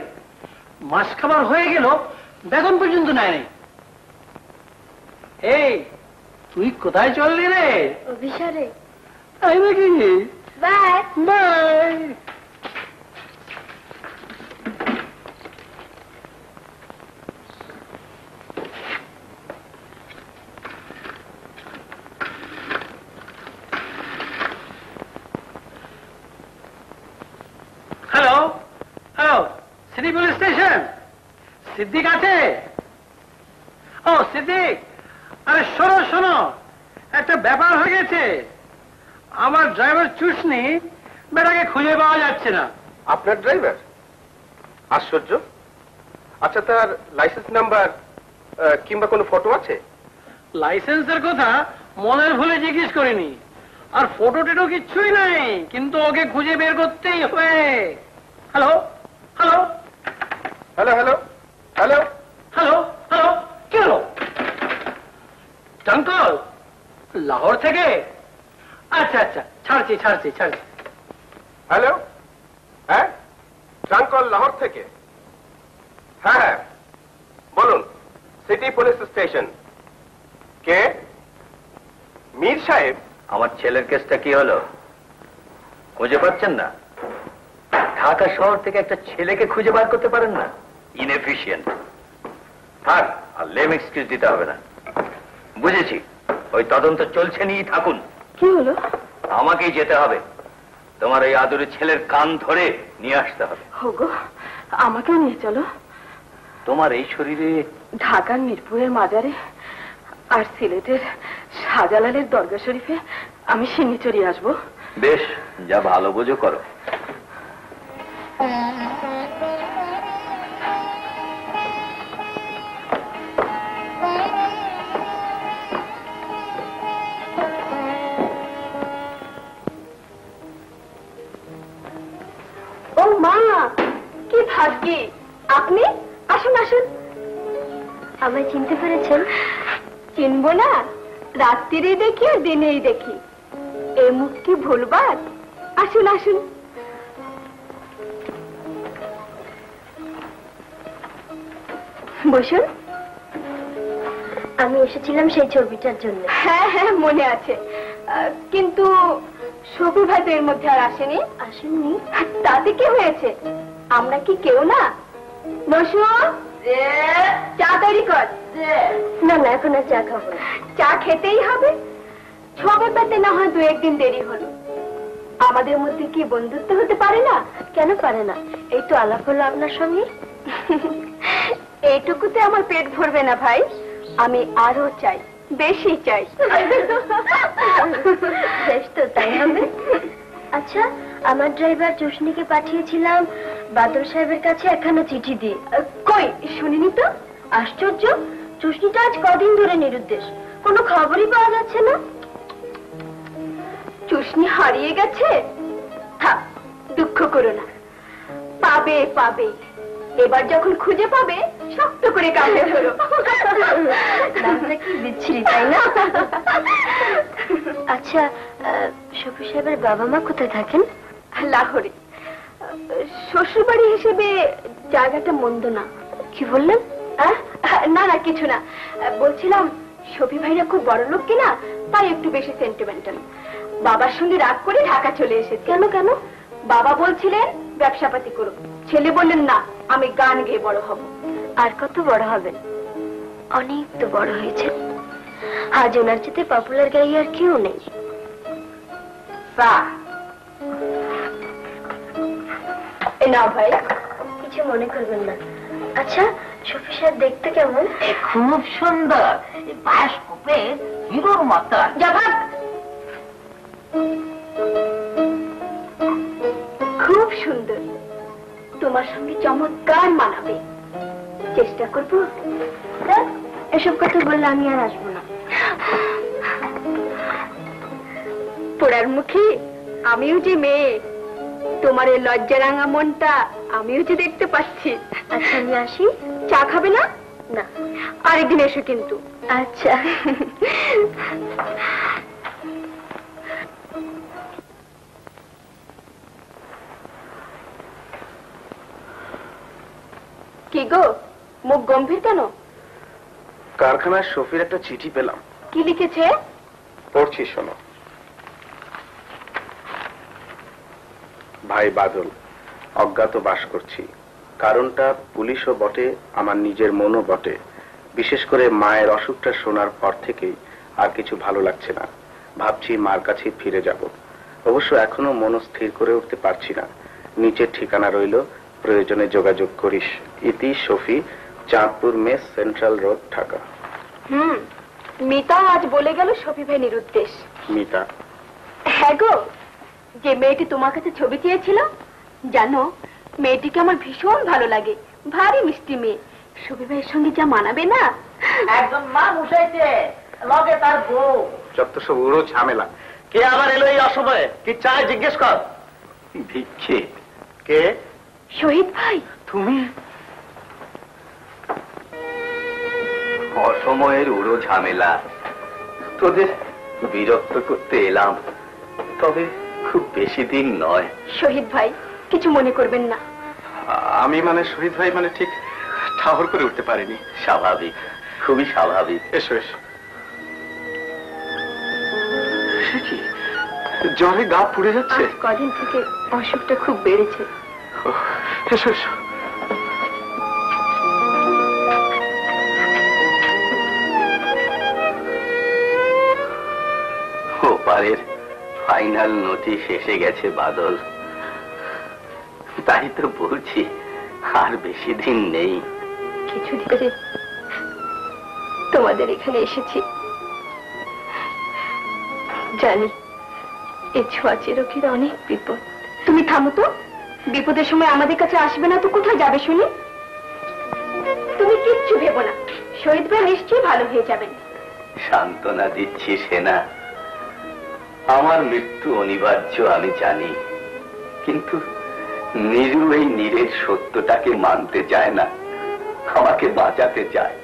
মাস খাবার হয়ে গেল বেতন পর্যন্ত নেয় নাই। এই তুই কোথায় চললি রে?
অভিসারে।
তাই নাকি?
Bye
bye. Hello hello, city police station. Siddique আছে? ও সিদ্দিক, আরে শোনো শোনো, একটা ব্যাপার হয়ে গেছে। আমার ড্রাইভার চুষনি বেটাকে খুঁজে পাওয়া যাচ্ছে না।
আপনার ড্রাইভার? আশ্চর্য। আচ্ছা, তার লাইসেন্স নাম্বার কিংবা কোনো ফটো আছে?
লাইসেন্সের কথা মনের ভুলে জিজ্ঞেস করিনি, আর ফটো টেটো কিচ্ছুই নাই, কিন্তু ওকে খুঁজে বের করতেই হবে। Hello hello
hello hello hello
hello hello, কি হলো? ট্রাঙ্কল লাহোর থেকে? আচ্ছা আচ্ছা, ছাড়ছি ছাড়ছি ছাড়ছি।
হ্যালো, হ্যাঁ ট্রাঙ্কল লাহোর থেকে। হ্যাঁ হ্যাঁ বলুন, সিটি পুলিশ স্টেশন। কে? মীর সাহেব?
আমার ছেলের কেসটা কি হলো খুঁজে পাচ্ছেন না? ঢাকা শহর থেকে একটা ছেলেকে খুঁজে বার করতে পারেন না? ইনএফিশিয়েন্ট। থাক, আর লেম এক্সকিউজ দিতে হবে না। বুঝেছি, ওই তদন্ত চলছে, নিয়ে থাকুন।
কি হলো?
আমাকেই যেতে হবে, তোমার এই আদুরে ছেলের কান ধরে নিয়ে আসতে হবে।
হোগো, আমাকেও নিয়ে চলো।
তোমার এই শরীরে?
ঢাকার মিরপুরের মাজারে আর সিলেটের শাহজালালের দরগা শরীফে আমি সিন্নি চড়িয়ে আসবো।
বেশ, যা ভালো বোঝো করো।
ও মা, কি ভাগ্যি আপনি। আসুন আসুন।
আমায় চিনতে পেরেছেন?
চিনবো না? রাত্রিরেই দেখি আর দিনেই দেখি, এই মুখ কি ভুলবার? আসুন আসুন।
বসুন। আমি এসেছিলাম সেই ছবিটার জন্য।
হ্যাঁ হ্যাঁ মনে আছে, কিন্তু সবু ভাই তো এর মধ্যে আর আসেনি।
আসেননি?
তাতে কি হয়েছে, আমরা কি কেউ না? নসু, চা তৈরি কর।
না না, এখন আর চা খাবো না।
চা খেতেই হবে, খবর পেতে না হয় 2-1 দিন দেরি হলো। আমাদের মধ্যে কি বন্ধুত্ব হতে পারে না? কেন পারে না? এই তো আলাপ হলো আপনার সঙ্গে। এইটুকুতে আমার পেট ভরবে না ভাই, আমি আরো চাই, বেশি চাই। বেশ তো, তাই হবে। আচ্ছা, আমার ড্রাইভার চুষনিকে পাঠিয়েছিলাম বাদল সাহেবের কাছে একখানা চিঠি দিয়ে। কই শুনিনি তো। আশ্চর্য, চুষনিটা আজ কদিন ধরে নিরুদ্দেশ, কোনো খবরই পাওয়া যাচ্ছে না। চুষনি হারিয়ে গেছে? হ্যাঁ, দুঃখ করো না, পাবে পাবে। এবার যখন খুঁজে পাবে শক্ত করে কামড়ে ধরো। নামটা কি বিচ্ছিরি, তাই না? আচ্ছা, শফি সাহেবের বাবা মা কোথায় থাকেন? লাহোরে। শ্বশুর বাড়ি হিসেবে জায়গাটা মন্দ না। কি বললেন? না না, কিছু না। বলছিলাম শফি ভাইরা খুব বড় লোক কিনা, তাই একটু বেশি সেন্টিমেন্টাল। বাবার সঙ্গে রাগ করে ঢাকা চলে এসেছে। কেন কেন? বাবা বলছিলেন ব্যবসাপাতি করো, ছেলে বললেন না, আমি গান গেয়ে বড় হব। আর কত বড় হবেন? অনেক তো বড় হয়েছে, আজ ওনার চেয়ে পপুলার গাই আর কেউ নেই। না ভাই, কিছু মনে করবেন না। আচ্ছা, শফি সাহেব দেখতে কেমন?
খুব সুন্দর, বায়োস্কোপে হিরোর মতো।
খুব সুন্দর, তোমার সঙ্গে চমৎকার মানাবে। চেষ্টা করবো। এসব কথা বললে আমি আর আসবো না। পোড়ার মুখে আমিও যে মেয়ে, তোমার এই লজ্জা রাঙা মনটা আমিও যে দেখতে পাচ্ছি। আচ্ছা, আমি আসি। চা খাবে না? না, আরেকদিন এসো কিন্তু। আচ্ছা। কি গো, মুখ গম্ভীর কেন?
কারখানার শফির একটা চিঠি পেলাম।
কি লিখেছে?
পড়ছি, শোনো। ভাই বাদল, অজ্ঞাত বাস করছি। কারণটা পুলিশও বটে, আমার নিজের মনও বটে। বিশেষ করে মায়ের অসুখটা শোনার পর থেকেই আর কিছু ভালো লাগছে না। ভাবছি মার কাছে ফিরে যাব। অবশ্য এখনো মনস্থির করে উঠতে পারছি না। নিচের ঠিকানা রইল, প্রয়োজনে যোগাযোগ করিস। ইতি Shafi, Chandpur mess, central road, Dhaka.
Mita আজ বলে গেল শফি ভাই নিরুদ্দেশ।
মিতা?
হ্যাঁ গো, যে মেয়েটি তোমার কাছে ছবি চেয়েছিল, জানো মেয়েটিকে আমার ভীষণ ভালো লাগে। ভারী মিষ্টি মেয়ে, শফি ভাইয়ের সঙ্গে যা মানাবে না।
একজন মা উঠাইছে, লগে তার বউ।
যত সব উড়ো ঝামেলা।
কে আবার এলো এই অসময়ে? কি চায় জিজ্ঞেস কর।
ভিক্ষে।
কে?
শহীদ ভাই।
তুমি?
অসময়ের উড়ো ঝামেলা, তোদের বিরক্ত করতে এলাম, তবে খুব বেশি দিন নয়।
শহীদ ভাই, কিছু মনে করবেন না।
আমি মানে শহীদ ভাই মানে ঠিক ঠাহর করে উঠতে পারিনি।
স্বাভাবিক, খুবই স্বাভাবিক।
এসো এসো। সে কি, জ্বরে গা পুড়ে যাচ্ছে?
কদিন থেকে অসুখটা খুব বেড়েছে।
এসো এসো।
ওপারের ফাইনাল নোটিশ এসে গেছে বাদল, তাই তো বলছি আর বেশি দিন নেই।
কিছুদিন ধরে তোমাদের এখানে এসেছি, জানি এই ছোঁয়াচে রোগীর অনেক বিপদ। তুমি থামো তো, বিপদের সময় আমাদের কাছে আসবে না তো কোথায় যাবে শুনি? তুমি কিচ্ছু ভেবো না, শহীদ ভাই নিশ্চয়ই ভালো হয়ে যাবেন।
সান্ত্বনা দিচ্ছি সেনা, আমার মৃত্যু অনিবার্য আমি জানি, কিন্তু নিরু এই নীরের সত্যটাকে মানতে চায় না। আমাকে বাঁচাতে চায়,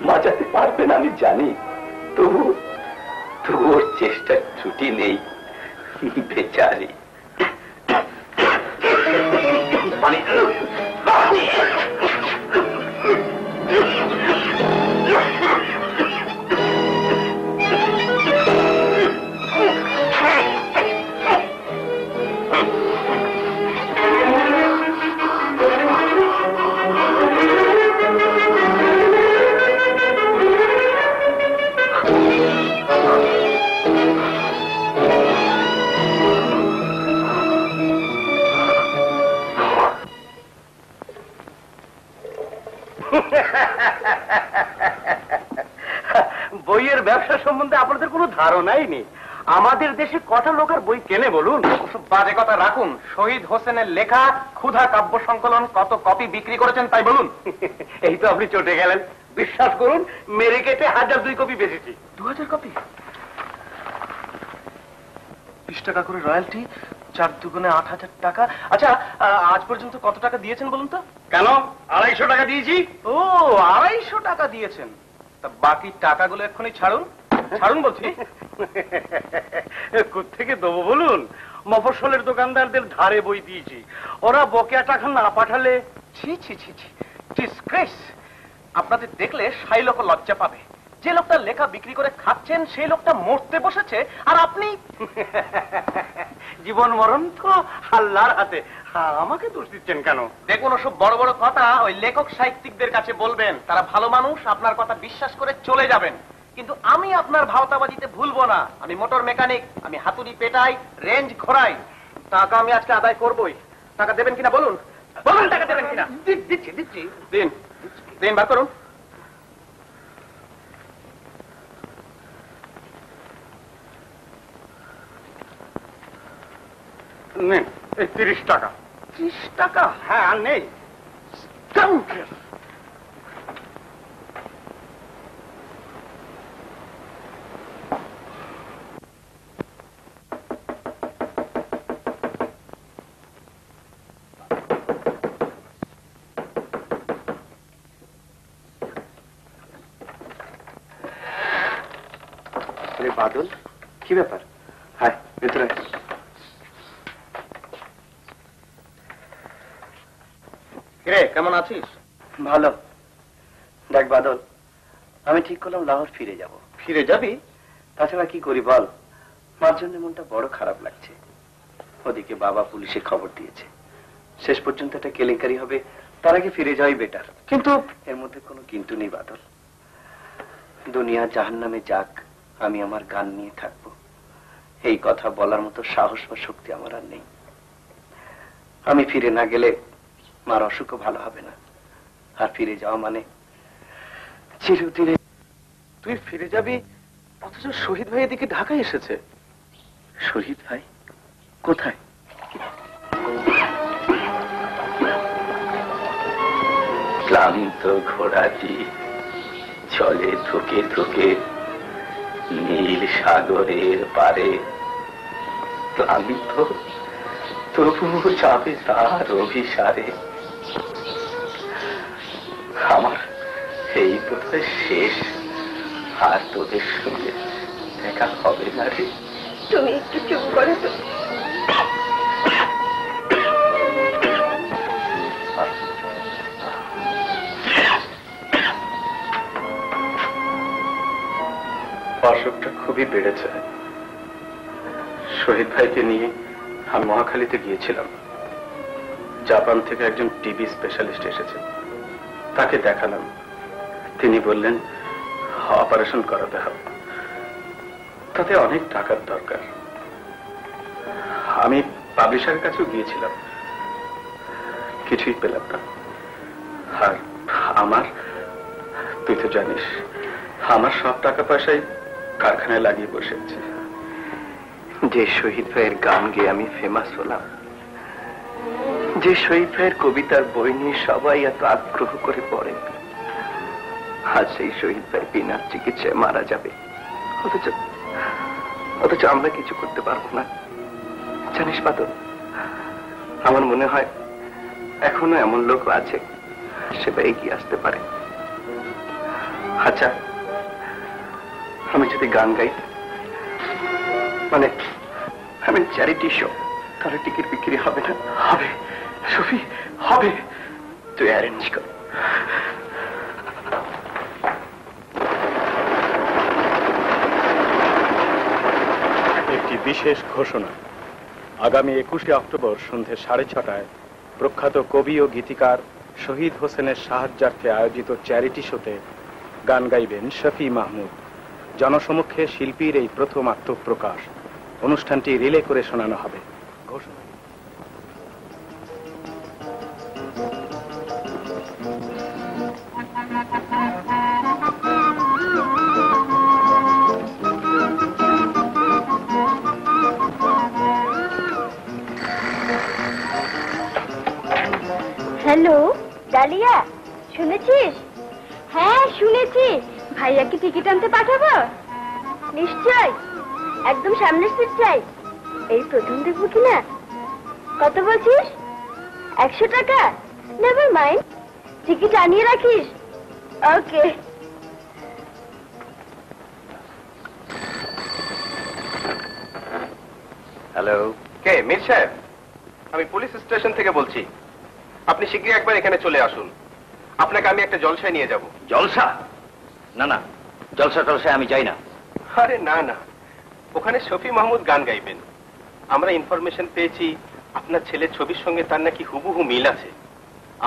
বাঁচাতে পারবেন আমি জানি, তবু ওর চেষ্টার ত্রুটি নেই। বেচারি।
বইয়ের ব্যবসা সম্বন্ধে আপনাদের কোনো ধারণাই নেই। আমাদের দেশে কটা লোক আর বই কেনে বলুন?
ওসব বাজে কথা রাখুন। শহীদ হোসেনের লেখা ক্ষুধা কাব্য সংকলন কত কপি বিক্রি করেছেন তাই বলুন।
এই তো আপনি চটে গেলেন। বিশ্বাস করুন, মেরে কেটে 1002 কপি বেচেছি।
2000 কপি? 20 টাকা করে রয়্যালটি, 4 দুগুণে 8000 টাকা। আচ্ছা, আজ পর্যন্ত কত টাকা দিয়েছেন বলুন তো?
কেন? 250 টাকা দিয়েছি।
ও, 250 টাকা দিয়েছেন। তা বাকি টাকাগুলো এক্ষুনি ছাড়ুন। ছাড়ুন বলছি।
কোত্থেকে দেবো বলুন? মফস্বলের দোকানদারদের ধারে বই দিয়েছি, ওরা বকেয়া টাকা না পাঠালে।
ছি ছি ছি ছি, ডিসগ্রেস। আপনাদের দেখলে সাই লোক লজ্জা পাবে। যে লোকটা লেখা বিক্রি করে খাচ্ছেন সেই লোকটা মরতে বসেছে, আর আপনি
জীবন মরণ তো আল্লাহর হাতে, আমাকে দোষ দিচ্ছেন কেন?
দেখুন, ওসব বড় বড় কথা ওই লেখক সাহিত্যিকদের কাছে বলবেন। তারা ভালো মানুষ, আপনার কথা বিশ্বাস করে চলে যাবেন। কিন্তু আমি আপনার ভাওতাবাজিতে ভুলবো না। আমি মোটর মেকানিক, আমি হাতুড়ি পেটাই, রেঞ্জ ঘোরাই। টাকা আমি আজকে আদায় করবই। টাকা দেবেন কিনা বলুন? বলুন টাকা দেবেন কিনা?
দিচ্ছি দিচ্ছি।
দিন দিন, বার করুন।
নেন, এই 30 টাকা।
30 টাকা?
হ্যাঁ, আর নেই।
বাদল, কি ব্যাপার? হায়, ভেতরে।
কিরে, কেমন আছিস?
ভালো। দেখ বাদল, আমি ঠিক করলাম লাহোর ফিরে যাব।
ফিরে যাবি?
তাছাড়া কি করি বল? মার জন্য মনটা বড় খারাপ লাগছে। ওদিকে বাবা পুলিশে খবর দিয়েছে, শেষ পর্যন্ত একটা কেলেঙ্কারি হবে, তার আগে ফিরে যাওয়াই বেটার।
কিন্তু
এর মধ্যে কোনো কিন্তু নেই বাদল। দুনিয়া জাহান্নামে যাক, আমি আমার গান নিয়ে থাকবো। এই কথা বলার মতো সাহস বা শক্তি আমার আর নেই। আমি ফিরে না গেলে মার অসুখও ভালো হবে না। আর ফিরে যাওয়া মানে চিরদিনে।
তুই ফিরে যাবি, অথচ শহীদ ভাই এদিকে ঢাকায় এসেছে।
শহীদ ভাই কোথায়?
ক্লান্ত ঘোড়াটি চলে ধুকে ধুকে নীল সাগরের পারে। ক্লান্ত তবুও যাবে তার অভিসারে। আমার এই বোধহয় শেষ, আর তোদের সঙ্গে দেখা হবে না রে।
তুমি একটু চুপ করে তো।
অসুখটা খুবই বেড়েছে। শহীদ ভাইকে নিয়ে আমি মহাখালীতে গিয়েছিলাম। জাপান থেকে একজন টিবি স্পেশালিস্ট এসেছেন, তাকে দেখালাম। তিনি বললেন অপারেশন করাতে হবে, তাতে অনেক টাকার দরকার। আমি পাবলিশারের কাছেও গিয়েছিলাম, কিছুই পেলাম না। আর আমার, তুই তো জানিস, আমার সব টাকা পয়সাই কারখানায় লাগিয়ে বসে আছে।
যে শহীদ ভাইয়ের গান গেয়ে আমি ফেমাস হলাম, যে শহীদ ভাইয়ের কবিতার বই নিয়ে সবাই এত আগ্রহ করে পড়ে, আজ সেই শহীদ ভাই বিনা চিকিৎসায় মারা যাবে। অথচ আমরা কিছু করতে পারবো না। জানিস বাদল, আমার মনে হয় এখনো এমন লোক আছে সেটা এগিয়ে আসতে পারে। আচ্ছা, আমি যদি গান গাই, মানে আমি চ্যারিটি শো, তাহলে টিকিট বিক্রি হবে না? হবে সফি, হবে। তুই অ্যারেঞ্জ কর।
একটি বিশেষ ঘোষণা। আগামী 21শে অক্টোবর সন্ধ্যে 6:30টায় প্রখ্যাত কবি ও গীতিকার শহীদ হোসেনের সাহায্যার্থে আয়োজিত চ্যারিটি শোতে গান গাইবেন শফি মাহমুদ। জনসমক্ষে শিল্পীর এই প্রথম আত্মপ্রকাশ। অনুষ্ঠানটি রিলে করে শোনানো হবে। ঘোষণা।
শুনেছিস? হ্যাঁ শুনেছি। ভাইয়াকে টিকিট আনতে পাঠাবো? নিশ্চয়, একদম সামনের সিট চাই। এই প্রথম দেখবো কিনা। কত বলছিস? 100 টাকা? নেভার মাইন্ড, টিকিট আনিয়ে রাখিস। ওকে।
হ্যালো, কে? মীর সাহেব, আমি পুলিশ স্টেশন থেকে বলছি। আপনি শীঘ্রই একবার এখানে চলে আসুন। আপনাকে আমি একটা জলসায় নিয়ে যাব।
জলসা? না না, জলসা টলসায় আমি যাই না।
আরে না না, ওখানে শফি মাহমুদ গান গাইবেন। আমরা ইনফরমেশন পেয়েছি আপনার ছেলের ছবির সঙ্গে তার নাকি হুবহু মিল আছে।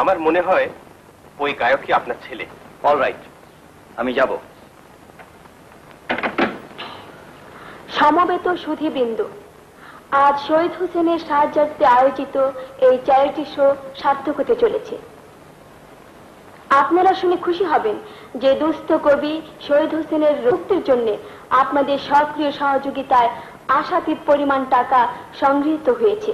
আমার মনে হয় ওই গায়কই আপনার ছেলে।
অলরাইট, আমি যাব।
সমবেত সুধীবৃন্দ, আজ শহীদ হোসেনের সাহায্যার্থে আয়োজিত এই চ্যারিটি শো সার্থক হতে চলেছে। আপনারা শুনে খুশি হবেন যে দুস্থ কবি শহীদ হোসেনের মুক্তির জন্য আপনাদের সক্রিয় সহযোগিতায় আশাতীত পরিমাণ টাকা সংগৃহীত হয়েছে।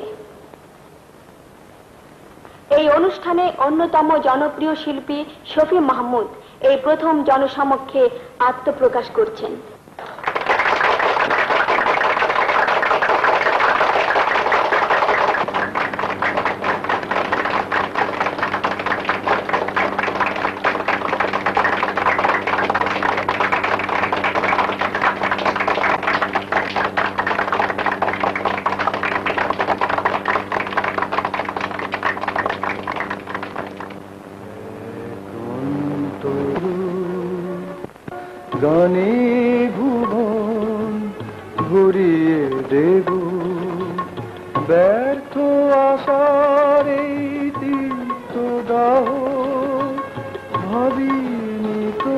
এই অনুষ্ঠানে অন্যতম জনপ্রিয় শিল্পী শফি মাহমুদ এই প্রথম জনসমক্ষে আত্মপ্রকাশ করছেন।
গানে ভুবন ভরিয়ে দেব, ব্যর্থ আশার এই তীর্থ দাহ, ভাবিনি তো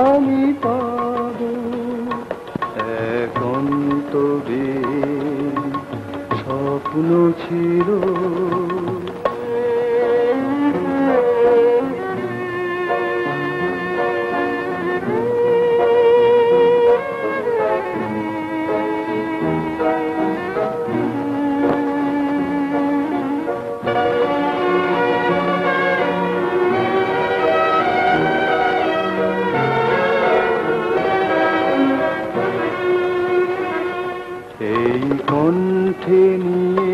আমি পাব একান্ত স্বপ্ন ছিল। কণ্ঠে নিয়ে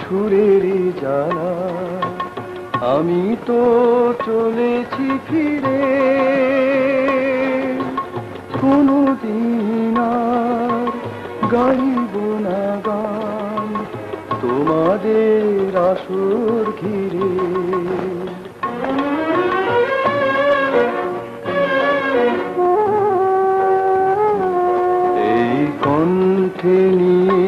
সুরের জ্বালা আমি তো চলেছি ফিরে, কোনদিন আর গাইব না গান তোমাদের আসর ঘিরে। কণ্ঠে নিয়ে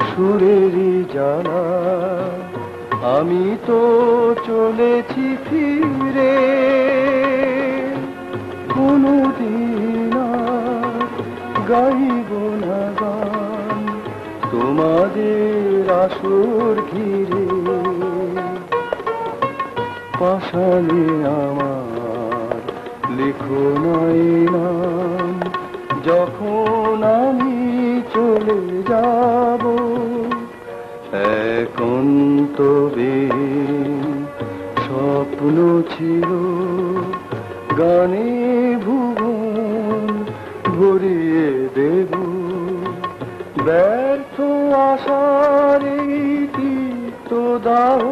সুরের জ্বালা আমি তো চলেছি ফিরে, কোনদিন আর গাইব না গান তোমাদের আসর ঘিরে। পাশালে আমার লেখো নাই নাম, যখন আমি চলে যাব একান্ত স্বপ্ন ছিল। গানে ভুবন ভরিয়ে দেব, ব্যর্থ আশার এই তীর্থ দাহ,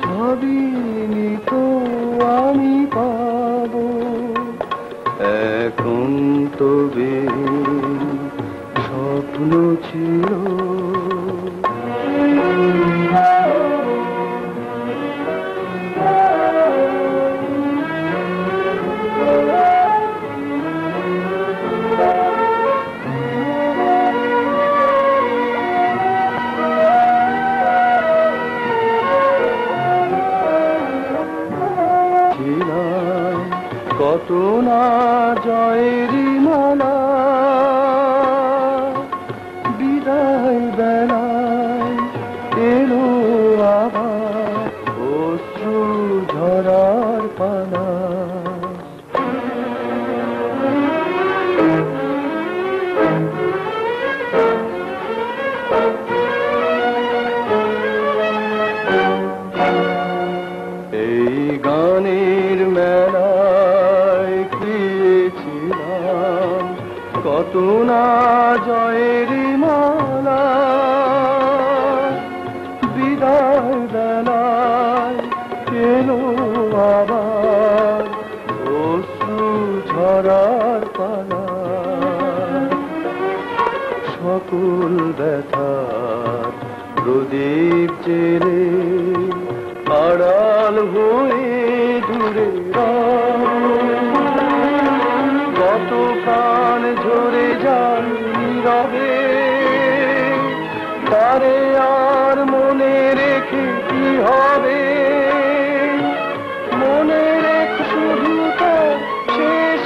ভাবিনি তো আমি পাব একান্ত স্বপ্ন ছিল। কত না জয়ের মালা, বিদায় বেলায় এলো আবার অশ্রু ঝরার পালা। এই নতুন জয়ের মালা বিদায় বেলায় এলো আবার অশ্রু ঝরার পালা সকল ব্যথার প্রদীপ জেলে আড়াল হয়ে দূরে কত প্রাণ ঝরে যায় নীরবে তারে আর মনে রেখে কি হবে মনে রেখে শুধু তার শেষ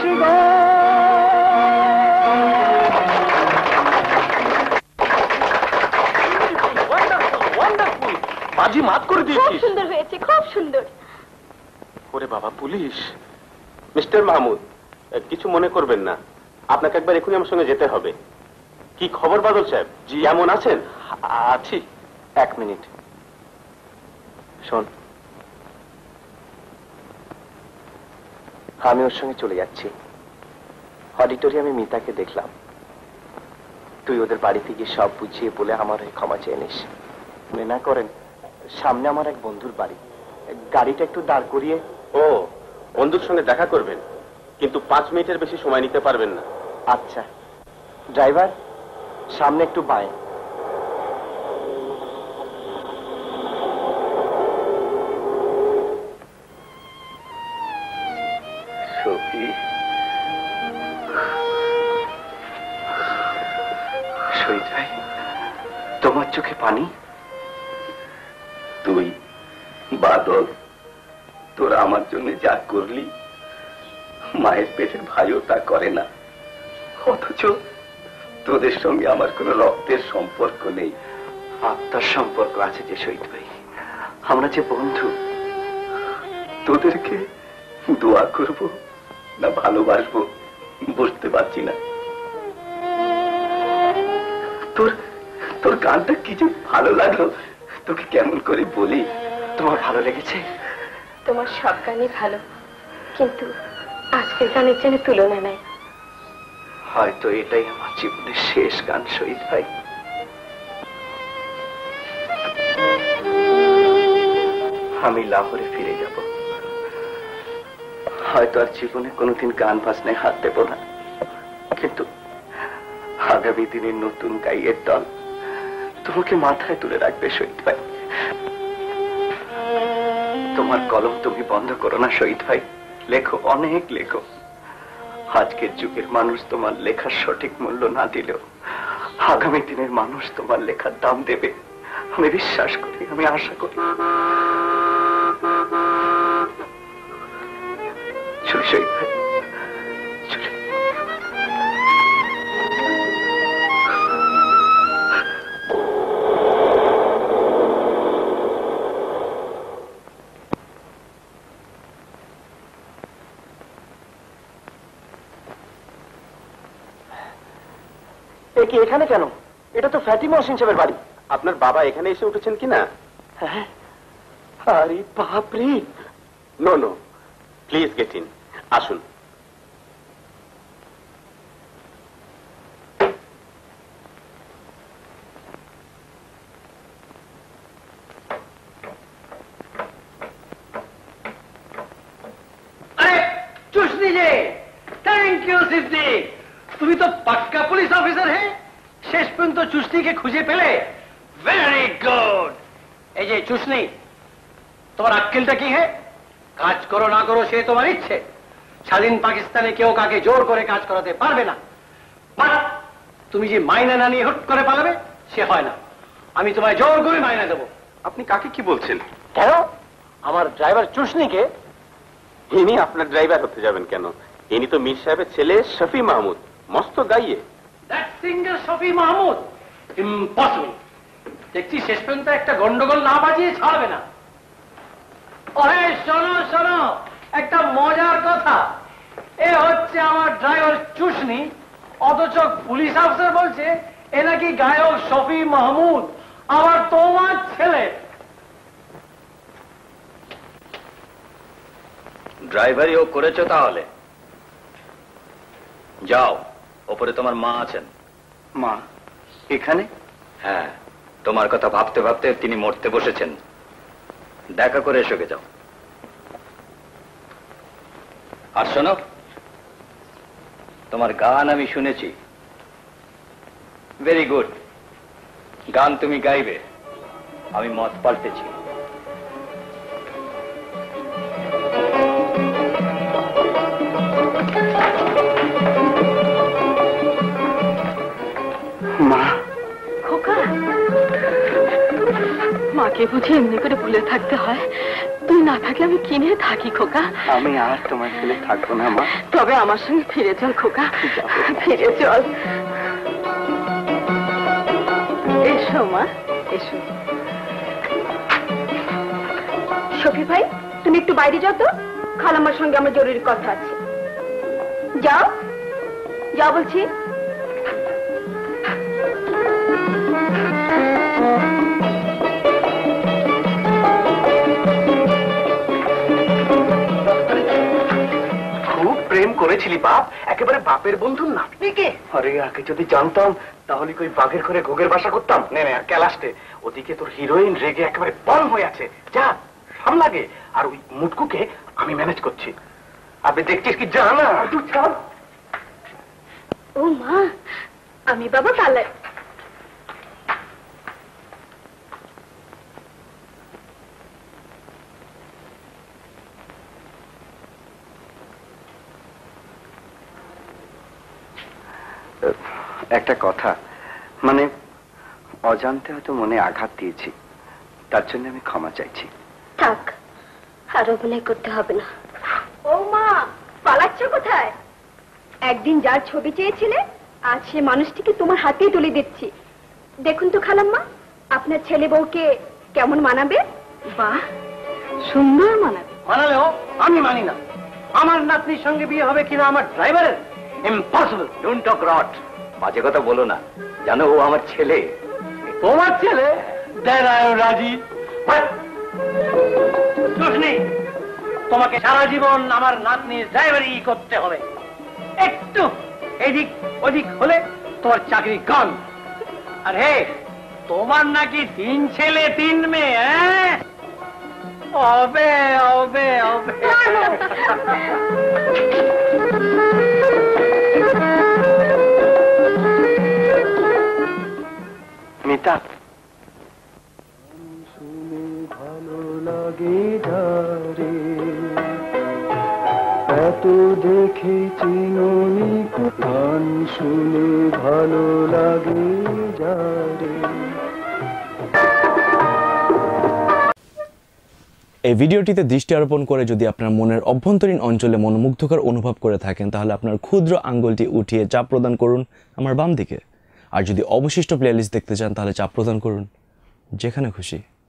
বাজি মাত করে
খুব
দিয়েছিস।
সুন্দর হয়েছে, খুব সুন্দর।
ওরে বাবা, পুলিশ! মিস্টার মাহমুদ, কিছু মনে করবেন না, আপনাকে একবার এখনই আমার সঙ্গে যেতে হবে। কি খবর বাদল সাহেব? জি, এমন আছেন?
আছি। এক মিনিট শোন, আমি ওর সঙ্গে চলে যাচ্ছি। অডিটোরিয়ামে মিতাকে দেখলাম। তুই ওদের বাড়িতে গিয়ে সব বুঝিয়ে বলে আমার হয়ে ক্ষমা চেয়ে নিস। মনে না করেন, সামনে আমার এক বন্ধুর বাড়ি, গাড়িটা একটু দাঁড় করিয়ে।
ও, বন্ধুর সঙ্গে দেখা করবেন, কিন্তু 5 মিনিটের বেশি সময় নিতে পারবেন না।
আচ্ছা, ড্রাইভার সামনে একটু বাঁয়ে।
সখী,
শহীদ ভাই, তোমার চোখে পানি?
তুই বাদল, তোরা আমার জন্য যা করলি, মায়ের পেটের ভাইও তা করে না। অথচ তোদের সঙ্গে আমার কোনো রক্তের সম্পর্ক নেই,
আত্মার সম্পর্ক আছে যে শহীদ ভাই। আমরা যে বন্ধু।
তোদেরকে দোয়া করব না ভালোবাসবো বুঝতে পারছি না। তোর তোর গানটা কি যে ভালো লাগলো, তোকে কেমন করে বলি।
তোমার ভালো লেগেছে?
তোমার সব গানই ভালো, কিন্তু আজকের গানের যেন তুলনা নাই।
হয়তো এটাই আমার জীবনের শেষ গান শহীদ ভাই। আমি লাহোরে ফিরে যাব। হয়তো আর জীবনে কোনোদিন গান বাজনায় হাত দেব না, কিন্তু আগামী দিনের নতুন গাইয়ের দল তোমাকে মাথায় তুলে রাখবে শহীদ ভাই। তোমার কলম তুমি বন্ধ করো না শহীদ ভাই। লেখো, অনেক লেখো। আজকের যুগের মানুষ তোমার লেখার সঠিক মূল্য না দিলেও আগামী দিনের মানুষ তোমার লেখার দাম দেবে। আমি বিশ্বাস করি, আমি আশা করি। শহীদ ভাই,
কি এখানে কেন? এটা তো ফ্যাটি মহসিন সাহেবের বাড়ি।
আপনার বাবা এখানে এসে উঠেছেন কিনা?
হ্যাঁ। আরে বাপরে!
No no, please get in, আসুন।
আরে চুষনি যে, থ্যাংক ইউ সিদ্দিক, তুমি তো পাক্কা পুলিশ অফিসার হে। শেষ পর্যন্ত চুষনিকে খুঁজে পেলে, ভেরি গুড। এই যে চুষনি, তোমার আক্কেলটা কি হে? কাজ করো না করো সে তোমার ইচ্ছে। স্বাধীন পাকিস্তানে কেউ কাকে জোর করে কাজ করাতে পারবে না। বাট তুমি যে মাইনা না নিয়ে হুট করে পালাবে, সে হয় না। আমি তোমায় জোর করে মাইনা দেবো।
আপনি কাকে কি বলছেন?
কেন? আমার ড্রাইভার চুষনিকে।
ইনি আপনার ড্রাইভার হতে যাবেন কেন? ইনি তো মীর সাহেবের ছেলে শফি মাহমুদ, মস্ত গাইয়ে।
That singer Shafi Mahmud? Impossible. দেখছি শেষ পর্যন্ত একটা গন্ডগোল না বাজিয়ে ছাড়বে না। ওরে শোনো শোনো, একটা মজার কথা। এ হচ্ছে আমার ড্রাইভার চুষনি, অথচ পুলিশ অফিসার বলছে এ নাকি গায়ক শফি মাহমুদ, আমার তোমার ছেলে।
ড্রাইভারিও করেছো তাহলে? যাও, ওপরে তোমার মা আছেন।
মা এখানে?
হ্যাঁ, তোমার কথা ভাবতে ভাবতে তিনি মরতে বসেছেন। দেখা করে এসো, গে যাও। আর শোনো, তোমার গান আমি শুনেছি, ভেরি গুড। গান তুমি গাইবে, আমি মত পাল্টেছি।
মা,
খোকা, মাকে বুঝে এমনি করে ভুলে থাকতে হয়? তুই না থাকলে আমি কিনে থাকি খোকা।
আমি আর তোমার ছেলে থাকবো না মা।
তবে আমার সঙ্গে ফিরে চল খোকা, ফিরে চল। এসো মা, এসো।
শফি ভাই, তুমি একটু বাইরে যাও তো, খালাম্মার সঙ্গে আমার জরুরি কথা আছে। যাও যাও বলছি।
খুব প্রেম করেছিলি বাপ, একেবারে বাপের বন্ধুর নাতনিকে। আরে আগে যদি জানতাম তাহলে কই বাঘের ঘরে ঘোগের বাসা করতাম। নে নে আর ক্যালাসটে, ওদিকে তোর হিরোইন রেগে একেবারে বল হয়ে আছে। যা সামলাগে, আর ওই মুটকুকে আমি ম্যানেজ করছি। আপনি দেখছিস কি? যা না, একটু ছাড়।
ও মা, আমি বাবা কালার।
একটা কথা, মানে অজান্তে হয়তো মনে আঘাত দিয়েছি, তার জন্য আমি ক্ষমা চাইছি।
থাক, আর অভিনয় করতে হবে না। ও মা, পালাচ্ছ কোথায়? একদিন যার ছবি চেয়েছিলে, আজ সে মানুষটিকে তোমার হাতেই তুলে দিচ্ছি। দেখুন তো খালাম্মা, আপনার ছেলে বউকে কেমন মানাবে?
বাহ, সুন্দর মানাবে।
মানালেও আমি মানি না। আমার নাতনির সঙ্গে বিয়ে হবে কিনা আমার ড্রাইভারের? ইম্পসিবল।
ডোন্ট টক রট, বাজে কথা বলো না। জানো ও আমার ছেলে।
তোমার ছেলে? দেন আই রাজি। তোমাকে সারা জীবন আমার নাতনির ড্রাইভারি করতে হবে। একটু এদিক ওদিক হলে তোমার চাকরি গান। আর হে, তোমার নাকি 3 ছেলে 3 মেয়ে? হবে হবে হবে।
মিতা,
শুনে ভালো লাগে যারে, এত দেখে চিনুনি, গান শুনে ভালো লাগে যারে।
এই ভিডিওটিতে দৃষ্টি আরোপণ করে যদি আপনার মনের অভ্যন্তরীণ অঞ্চলে মনোমুগ্ধকর অনুভব করে থাকেন, তাহলে আপনার ক্ষুদ্র আঙ্গুলটি উঠিয়ে চাপ প্রদান করুন আমার বাম দিকে। আর যদি অবশিষ্ট প্লেলিস্ট দেখতে চান, তাহলে চাপ প্রদান করুন যেখানে খুশি।